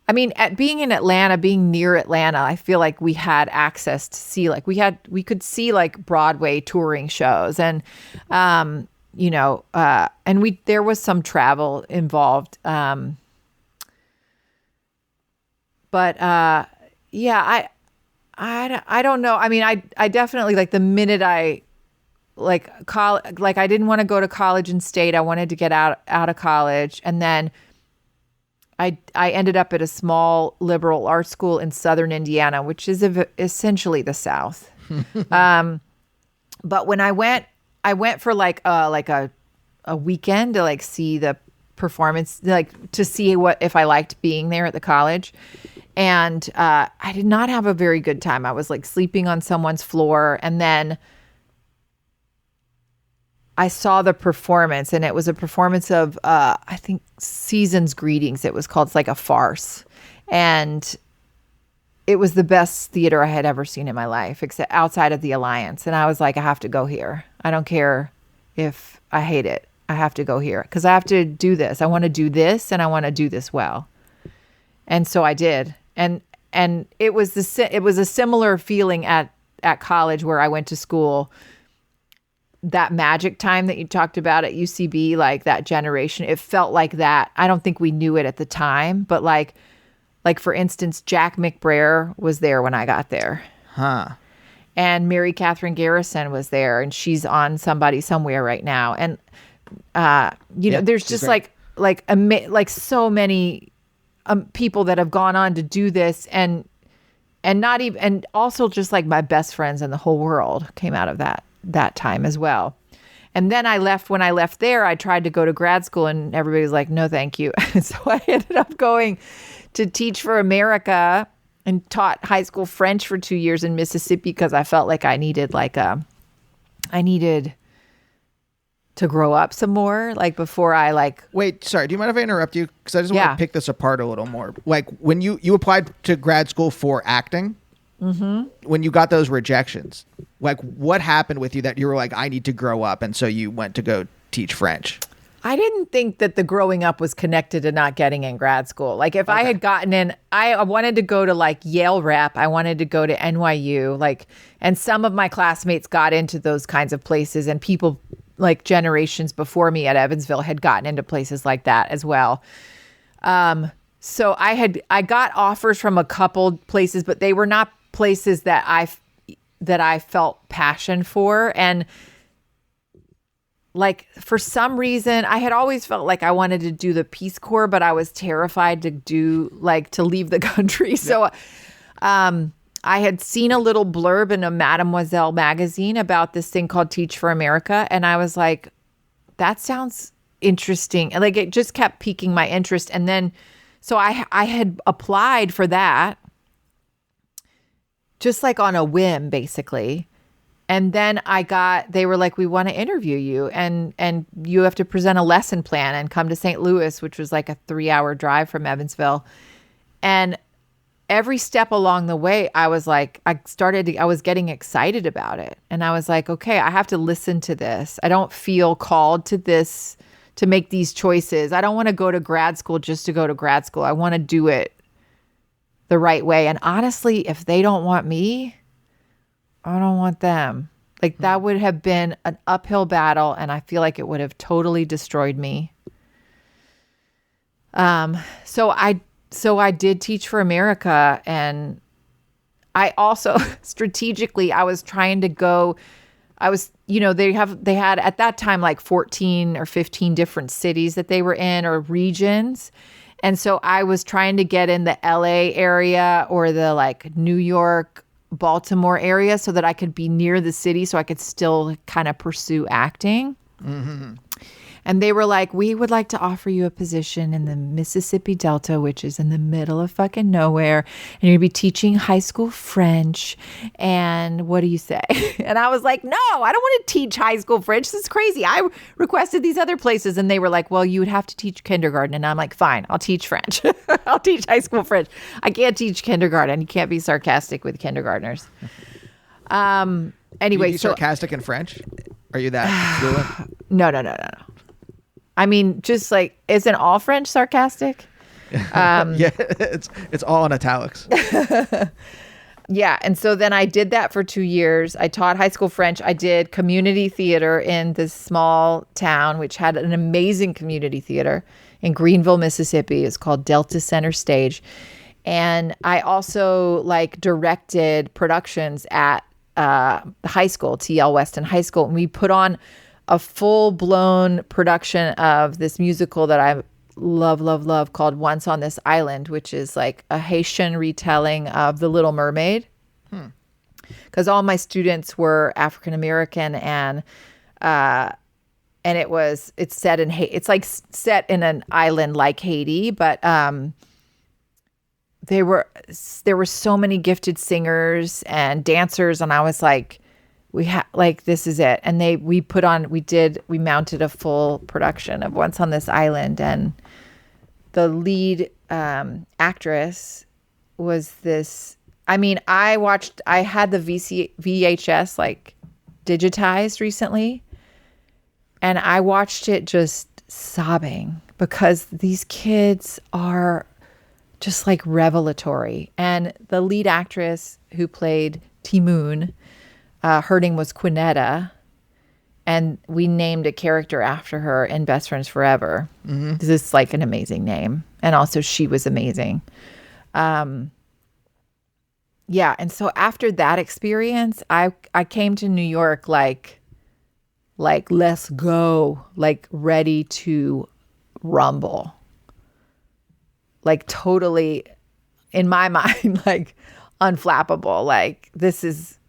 I mean, at being in Atlanta, being near Atlanta, I feel like we had access to see, like we could see like Broadway touring shows, and and there was some travel involved. But yeah, I don't know. I mean, I definitely, like the minute I I didn't want to go to college in state. I wanted to get out of college, and then I ended up at a small liberal arts school in Southern Indiana, which is essentially the South. But when I went for like a weekend to like see the performance, like to see if I liked being there at the college. And I did not have a very good time. I was like sleeping on someone's floor, and then I saw the performance, and it was a performance of, I think, Season's Greetings. It was called, it's like a farce. And it was the best theater I had ever seen in my life, except outside of the Alliance. And I was like, I have to go here. I don't care if I hate it. I have to go here because I have to do this. I want to do this and I want to do this well. And so I did. And it was a similar feeling at college where I went to school. That magic time that you talked about at UCB, like that generation, it felt like that. I don't think we knew it at the time, but like for instance, Jack McBrayer was there when I got there. Huh. And Mary Catherine Garrison was there, and she's on Somebody Somewhere right now. And there's just like so many people that have gone on to do this, and not even, and also just like my best friends in the whole world came out of that time as well. And then when I left there, I tried to go to grad school, and everybody was like, no, thank you. So I ended up going to Teach for America and taught high school French for 2 years in Mississippi because I felt like I needed to grow up some more, like before I like. Wait, sorry. Do you mind if I interrupt you? Because I just want to pick this apart a little more. Like when you applied to grad school for acting, when you got those rejections, like what happened with you that you were like, I need to grow up, and so you went to go teach French? I didn't think that the growing up was connected to not getting in grad school. Like if I had gotten in, I wanted to go to like Yale Rep. I wanted to go to NYU, and some of my classmates got into those kinds of places, and people like generations before me at Evansville had gotten into places like that as well. So I got offers from a couple places, but they were not places that I felt passion for. And like for some reason, I had always felt like I wanted to do the Peace Corps, but I was terrified to leave the country. So I had seen a little blurb in a Mademoiselle magazine about this thing called Teach for America. And I was like, that sounds interesting. And like, it just kept piquing my interest. And then, so I had applied for that just like on a whim, basically. And then they were like, we want to interview you and you have to present a lesson plan and come to St. Louis, which was like a 3-hour drive from Evansville. And every step along the way, I was like, I was getting excited about it. And I was like, okay, I have to listen to this. I don't feel called to this, to make these choices. I don't want to go to grad school just to go to grad school. I want to do it the right way. And honestly, if they don't want me, I don't want them. Like that would have been an uphill battle, and I feel like it would have totally destroyed me. So I did Teach for America, and I also strategically I was trying to go. I was, they had at that time like 14 or 15 different cities that they were in, or regions. And so I was trying to get in the LA area or the like New York, Baltimore area so that I could be near the city so I could still kind of pursue acting. Mm-hmm. And they were like, we would like to offer you a position in the Mississippi Delta, which is in the middle of fucking nowhere. And you're going to be teaching high school French. And what do you say? And I was like, no, I don't want to teach high school French. This is crazy. I requested these other places. And they were like, well, you would have to teach kindergarten. And I'm like, fine, I'll teach French. I'll teach high school French. I can't teach kindergarten. You can't be sarcastic with kindergartners. Anyway. Can you be sarcastic in French? Are you that fluent? No. I mean, just like, isn't all French sarcastic? Yeah, it's all in italics. Yeah. And so then I did that for 2 years. I taught high school French. I did community theater in this small town, which had an amazing community theater in Greenville, Mississippi. It's called Delta Center Stage. And I also like directed productions at the high school, TL Weston High School. And we put on a full-blown production of this musical that I love called Once on This Island, which is like a Haitian retelling of The Little Mermaid. Because all my students were African American, and it's set in it's like set in an island like Haiti, but there were so many gifted singers and dancers, and I was like, this is it. And we mounted a full production of Once on This Island, and the lead actress was this. I mean, I had the VHS like digitized recently, and I watched it just sobbing because these kids are just like revelatory. And the lead actress who played Timoon, her name was Quinetta, and we named a character after her in Best Friends Forever. Mm-hmm. This is like an amazing name. And also she was amazing. Yeah. And so after that experience, I came to New York like let's go, like ready to rumble. Like totally, in my mind, like unflappable. Like this is,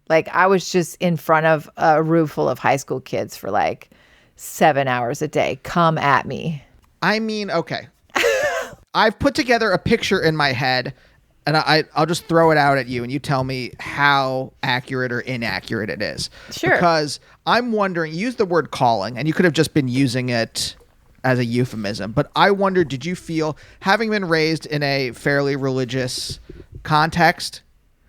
like I was just in front of a room full of high school kids for like 7 hours a day. Come at me. I mean, okay. I've put together a picture in my head, and I'll just throw it out at you, and you tell me how accurate or inaccurate it is. Sure. Because I'm wondering, use the word calling, and you could have just been using it as a euphemism, but I wonder, did you feel, having been raised in a fairly religious context,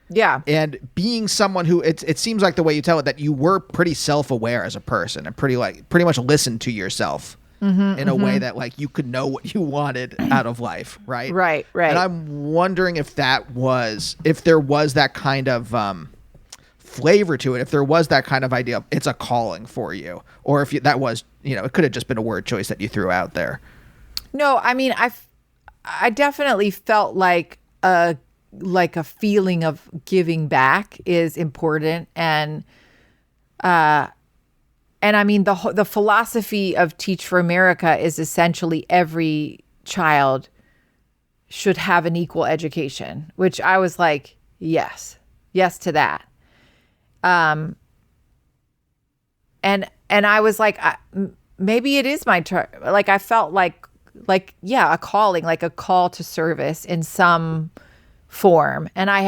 yeah, and being someone who, it seems like the way you tell it, that you were pretty self-aware as a person and pretty much listened to yourself in a way that like you could know what you wanted out of life, right? Right. And I'm wondering if there was that kind of flavor to it, if there was that kind of idea, it's a calling for you, or if that was, it could have just been a word choice that you threw out there. No, I mean, I definitely felt like a feeling of giving back is important. And I mean, the philosophy of Teach for America is essentially every child should have an equal education, which I was like, yes to that. And I was like, maybe it is my turn. Like, I felt like, yeah, a calling, like a call to service in some form. And I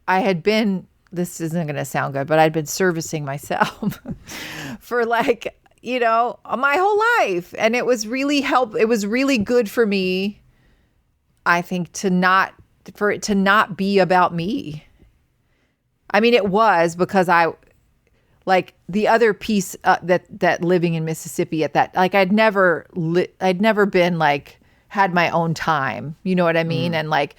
had been, this isn't going to sound good, but I'd been servicing myself for like, my whole life. And it was really it was really good for me, I think, for it to not be about me. I mean, it was, because like the other piece that living in Mississippi at that, like I'd never been like, had my own time, you know what I mean? And like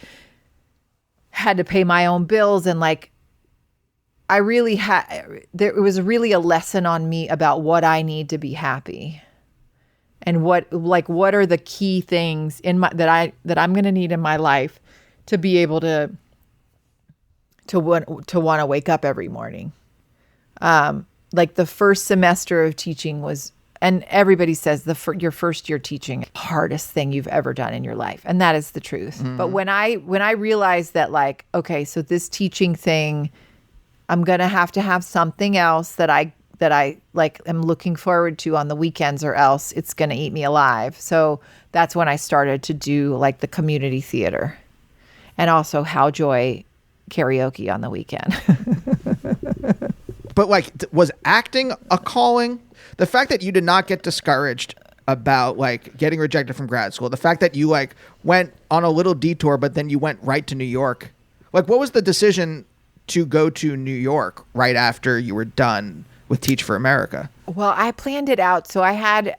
had to pay my own bills, and like I really it was really a lesson on me about what I need to be happy, and what are the key things that I'm going to need in my life to be able to want to wake up every morning. Like the first semester of teaching was, and everybody says your first year teaching, hardest thing you've ever done in your life. And that is the truth. Mm-hmm. But when I realized that, like, okay, so this teaching thing, I'm going to have something else that I like am looking forward to on the weekends, or else it's going to eat me alive. So that's when I started to do like the community theater, and also How Joy karaoke on the weekend. But like, was acting a calling? The fact that you did not get discouraged about like getting rejected from grad school, the fact that you like went on a little detour, but then you went right to New York. Like, what was the decision to go to New York right after you were done with Teach for America? Well, I planned it out. So I had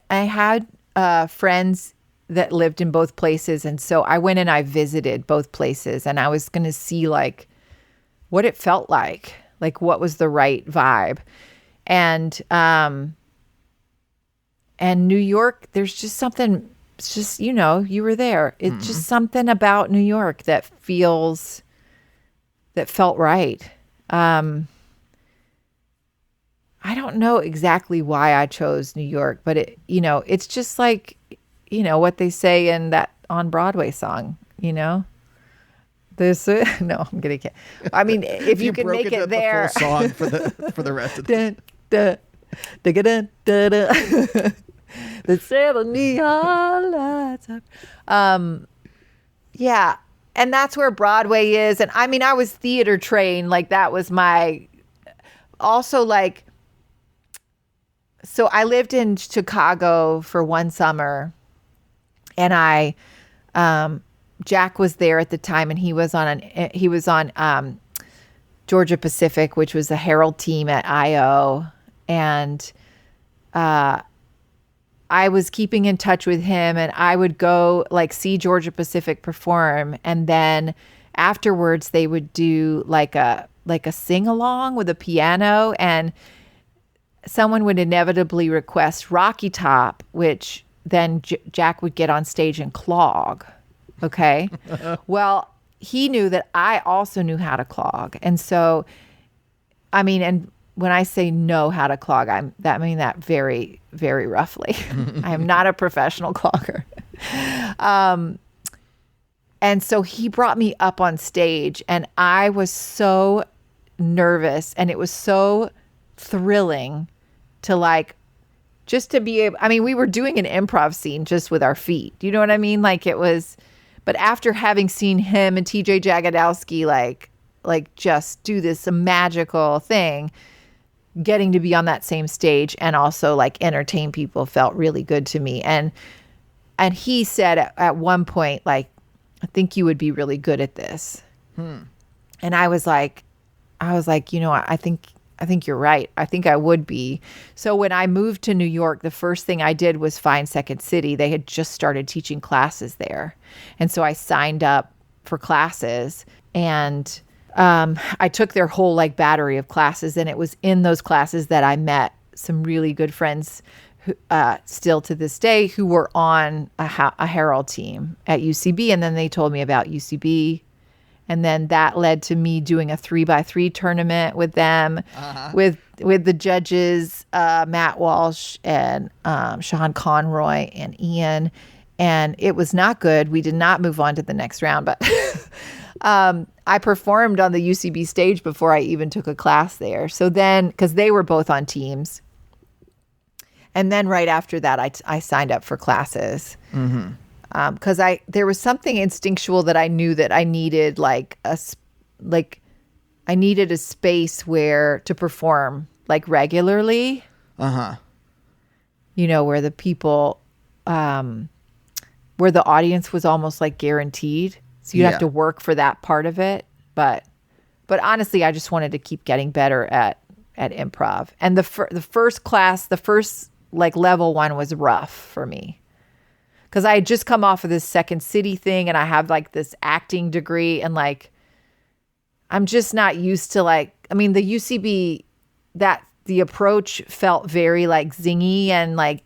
friends that lived in both places. And so I went and I visited both places, and I was going to see like what it felt like what was the right vibe. And New York, there's just something, it's just, you were there. It's just something about New York that felt right. I don't know exactly why I chose New York, but it's just like, what they say in that On Broadway song, This no, I'm gonna. I mean, if you can make it there, the full song for the rest of the. The 7 neon lights up. Yeah, and that's where Broadway is. And I mean, I was theater trained. Like that was my. Also, like, so I lived in Chicago for one summer, And Jack was there at the time, and he was on Georgia Pacific, which was the Herald team at IO. And I was keeping in touch with him, and I would go like see Georgia Pacific perform, and then afterwards they would do like a sing along with a piano, and someone would inevitably request Rocky Top, which then Jack would get on stage and clog. Okay. Well, he knew that I also knew how to clog. And so, I mean, and when I say know how to clog, I mean that very, very roughly. I am not a professional clogger. And so he brought me up on stage, and I was so nervous, and it was so thrilling to like, just to be able, I mean, we were doing an improv scene just with our feet. Do you know what I mean? Like it was, but after having seen him and TJ Jagodowski, like just do this magical thing, getting to be on that same stage and also like entertain people felt really good to me. And he said at one point, like, I think you would be really good at this. And I was like, you know, I think you're right. I think I would be. So when I moved to New York, the first thing I did was find Second City. They had just started teaching classes there. And so I signed up for classes, and I took their whole like battery of classes. And it was in those classes that I met some really good friends who, still to this day, who were on a Herald team at UCB. And then they told me about UCB. And then that led to me doing a 3x3 tournament with them, with the judges, Matt Walsh and Sean Conroy and Ian. And it was not good. We did not move on to the next round, but I performed on the UCB stage before I even took a class there. So then, because they were both on teams. And then right after that, I signed up for classes. Mm-hmm. Because there was something instinctual that I knew that I needed, I needed a space where to perform like regularly. You know, where the people, where the audience was almost like guaranteed. So you have to work for that part of it. But honestly, I just wanted to keep getting better at improv. And the first class, the first like level one was rough for me. Because I had just come off of this Second City thing, and I have like this acting degree, and like I'm just not used to like, I mean, the UCB, that the approach felt very like zingy and like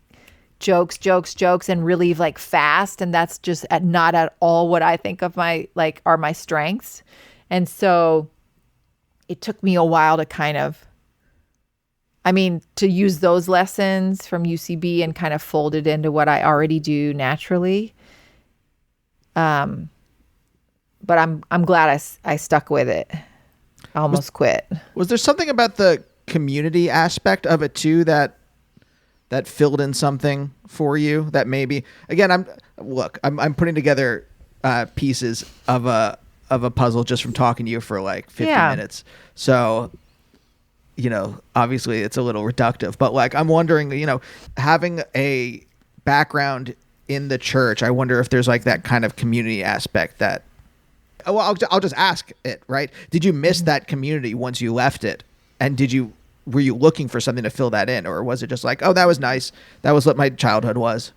jokes and really like fast, and that's just not at all what I think of my like are my strengths. And so it took me a while to kind of, I mean, to use those lessons from UCB and kind of fold it into what I already do naturally. But I'm glad I stuck with it. I almost quit. Was there something about the community aspect of it too that filled in something for you that maybe, again, I'm putting together pieces of a puzzle just from talking to you for like 50 minutes. So, you know, obviously it's a little reductive, but like, I'm wondering, you know, having a background in the church, I wonder if there's like that kind of community aspect that, well, I'll just ask it, right? Did you miss that community once you left it? And were you looking for something to fill that in? Or was it just like, oh, that was nice. That was what my childhood was.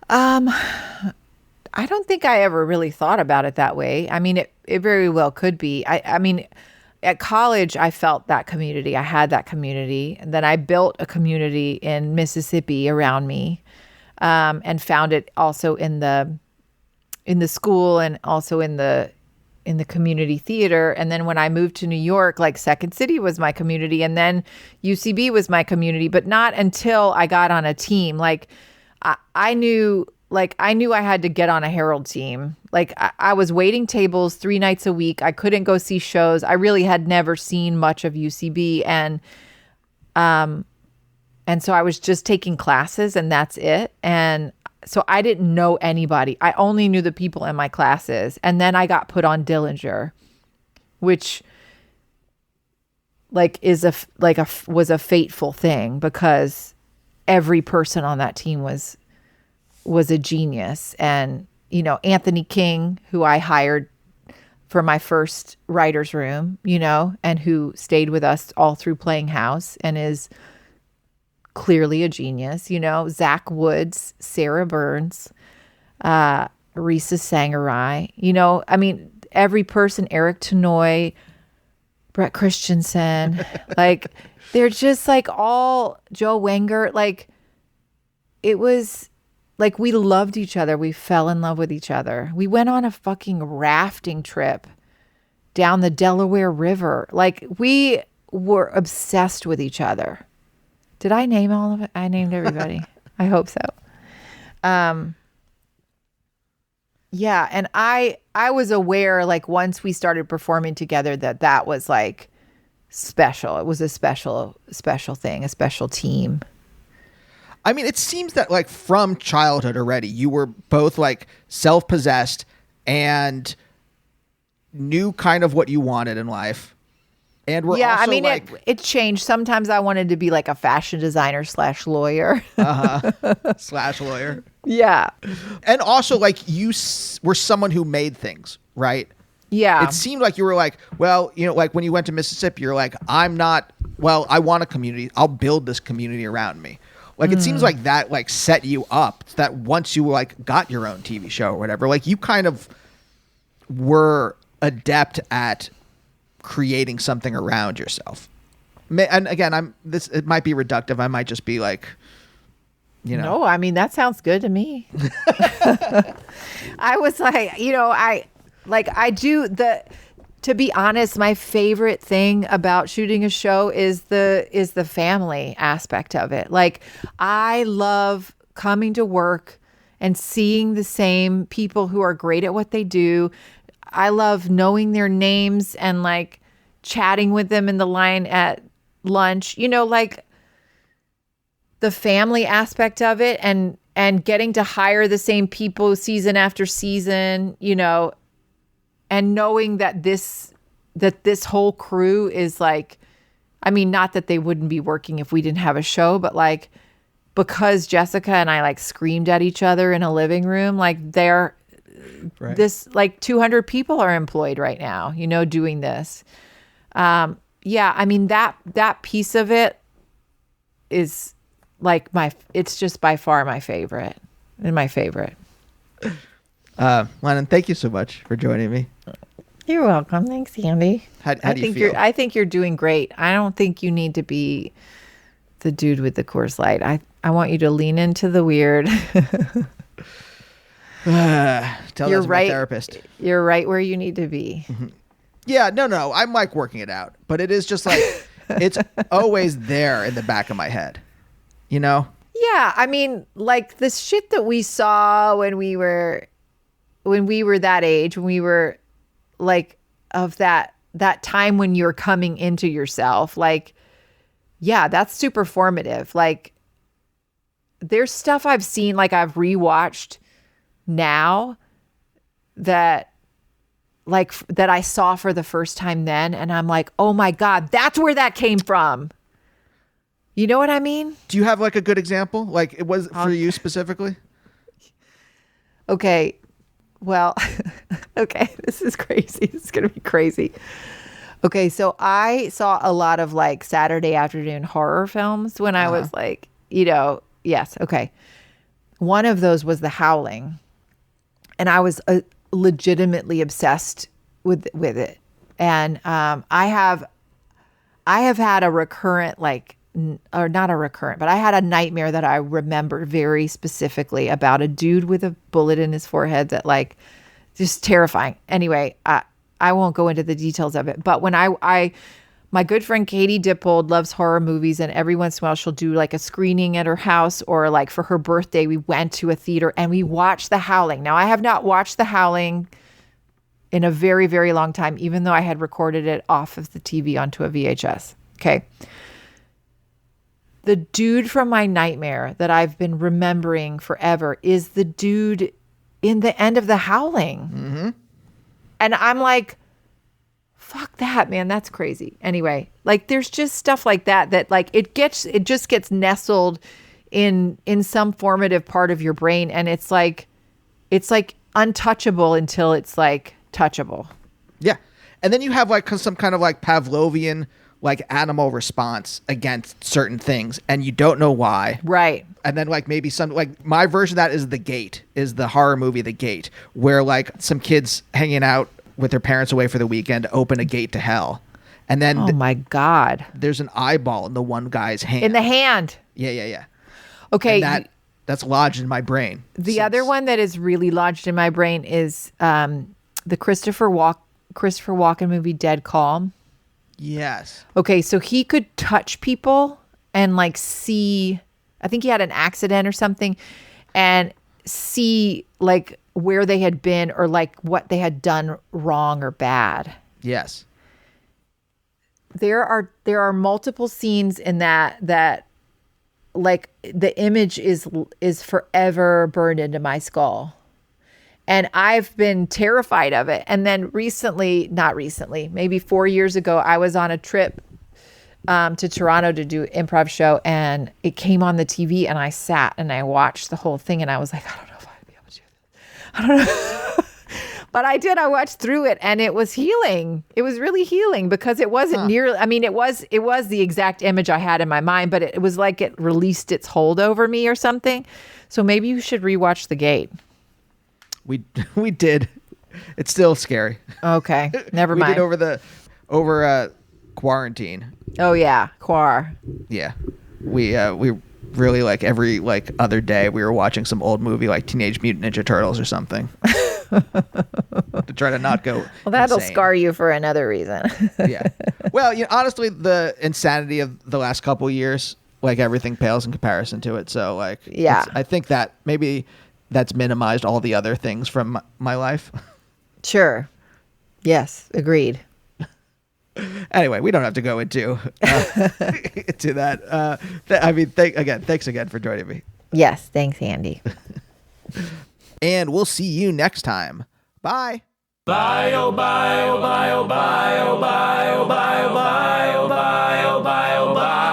I don't think I ever really thought about it that way. I mean, it very well could be. I mean, at college, I felt that community. I had that community. And then I built a community in Mississippi around me, and found it also in the school and also in the community theater. And then when I moved to New York, like Second City was my community, and then UCB was my community, but not until I got on a team. Like I knew I had to get on a Herald team. Like I was waiting tables 3 nights a week. I couldn't go see shows. I really had never seen much of UCB. And so I was just taking classes, and that's it. And so I didn't know anybody. I only knew the people in my classes. And then I got put on Dillinger, which like was a fateful thing, because every person on that team was was a genius. And, Anthony King, who I hired for my first writer's room, and who stayed with us all through playing house and is clearly a genius, Zach Woods, Sarah Burns, Risa Sangarai, every person, Eric Tenoy, Brett Christensen, like they're just like all Joe Wenger, like it was like we loved each other. We fell in love with each other. We went on a fucking rafting trip down the Delaware River. Like we were obsessed with each other. Did I name all of it? I named everybody. I hope so. Yeah. And I was aware, like once we started performing together, that was like special. It was a special thing, a special team. I mean, it seems that like from childhood already, you were both like self-possessed and knew kind of what you wanted in life. And we're also it changed. Sometimes I wanted to be like a fashion designer / lawyer. Slash lawyer. Yeah. And also like you were someone who made things, right? Yeah. It seemed like you were like, well, like when you went to Mississippi, you're like, I want a community. I'll build this community around me. Like, it seems like that like set you up that once you like got your own TV show or whatever, like you kind of were adept at creating something around yourself. And again, it might be reductive. I might just be like, No, I mean, that sounds good to me. I was like, to be honest, my favorite thing about shooting a show is the family aspect of it. Like, I love coming to work and seeing the same people who are great at what they do. I love knowing their names and like chatting with them in the line at lunch, like the family aspect of it and getting to hire the same people season after season, and knowing that this whole crew is like, I mean, not that they wouldn't be working if we didn't have a show, but like, because Jessica and I like screamed at each other in a living room, like right. This like 200 people are employed right now, doing this. Yeah. I mean, that piece of it is like it's just by far my favorite. Lennon, thank you so much for joining me. You're welcome. Thanks, Andy. How do you feel? I think you're doing great. I don't think you need to be the dude with the Coors Light. I want you to lean into the weird. Tell that to my therapist. You're right where you need to be. Mm-hmm. Yeah, no. I'm like working it out, but it is just like it's always there in the back of my head. Yeah, I mean, like the shit that we saw when we were that age, when we were like of that time when you're coming into yourself, like, yeah, that's super formative. Like there's stuff I've seen, like I've rewatched now that I saw for the first time then. And I'm like, oh my God, that's where that came from. You know what I mean? Do you have like a good example? Like it was for you specifically? Okay. Well, okay. This is crazy. This is going to be crazy. Okay. So I saw a lot of like Saturday afternoon horror films when I was like, yes. Okay. One of those was The Howling. And I was legitimately obsessed with it. And I have had a recurrent, like, or not a recurrent, but I had a nightmare that I remember very specifically about a dude with a bullet in his forehead that like just terrifying. Anyway, I won't go into the details of it, but when my good friend Katie Dippold loves horror movies, and every once in a while she'll do like a screening at her house, or like for her birthday, we went to a theater and we watched The Howling. Now I have not watched The Howling in a very, very long time, even though I had recorded it off of the TV onto a VHS. Okay. The dude from my nightmare that I've been remembering forever is the dude in the end of The Howling. Mm-hmm. And I'm like, fuck that, man. That's crazy. Anyway, like there's just stuff like that like it just gets nestled in some formative part of your brain, and it's like untouchable until it's like touchable. Yeah. And then you have like some kind of like Pavlovian like animal response against certain things, and you don't know why. Right. And then like maybe some like my version of that is The Gate, is the horror movie The Gate, where like some kids hanging out with their parents away for the weekend open a gate to hell. And then Oh my God. there's an eyeball in the one guy's hand. In the hand. Yeah. Okay. And that's lodged in my brain. The other one that is really lodged in my brain is the Christopher Walken movie Dead Calm. Yes. Okay, so he could touch people and like see, I think he had an accident or something, and see like where they had been or like what they had done wrong or bad. Yes. There are multiple scenes in that like the image is forever burned into my skull. And I've been terrified of it. And then not recently, maybe 4 years ago, I was on a trip to Toronto to do an improv show, and it came on the TV, and I sat and I watched the whole thing, and I was like, I don't know if I'd be able to do this. I don't know. But I did. I watched through it, and it was healing. It was really healing because it wasn't nearly, I mean, it was the exact image I had in my mind, but it was like it released its hold over me or something. So maybe you should rewatch The Gate. We did. It's still scary. Okay, never mind. We did over quarantine. Oh yeah, Quar. Yeah, we really like every like other day we were watching some old movie like Teenage Mutant Ninja Turtles or something to try to not go. Well, that'll insane. scar you for another reason. Yeah. Well, honestly, the insanity of the last couple of years, like everything pales in comparison to it. So like, yeah, I think that maybe that's minimized all the other things from my life. Sure. Yes. Agreed. Anyway, we don't have to go into that. Thanks again for joining me. Yes. Thanks, Andy. And we'll see you next time. Bye. Bye, oh, bye, oh, bye, oh, bye, oh, bye, oh, bye, oh, bye, oh, bye, oh, bye, oh, bye.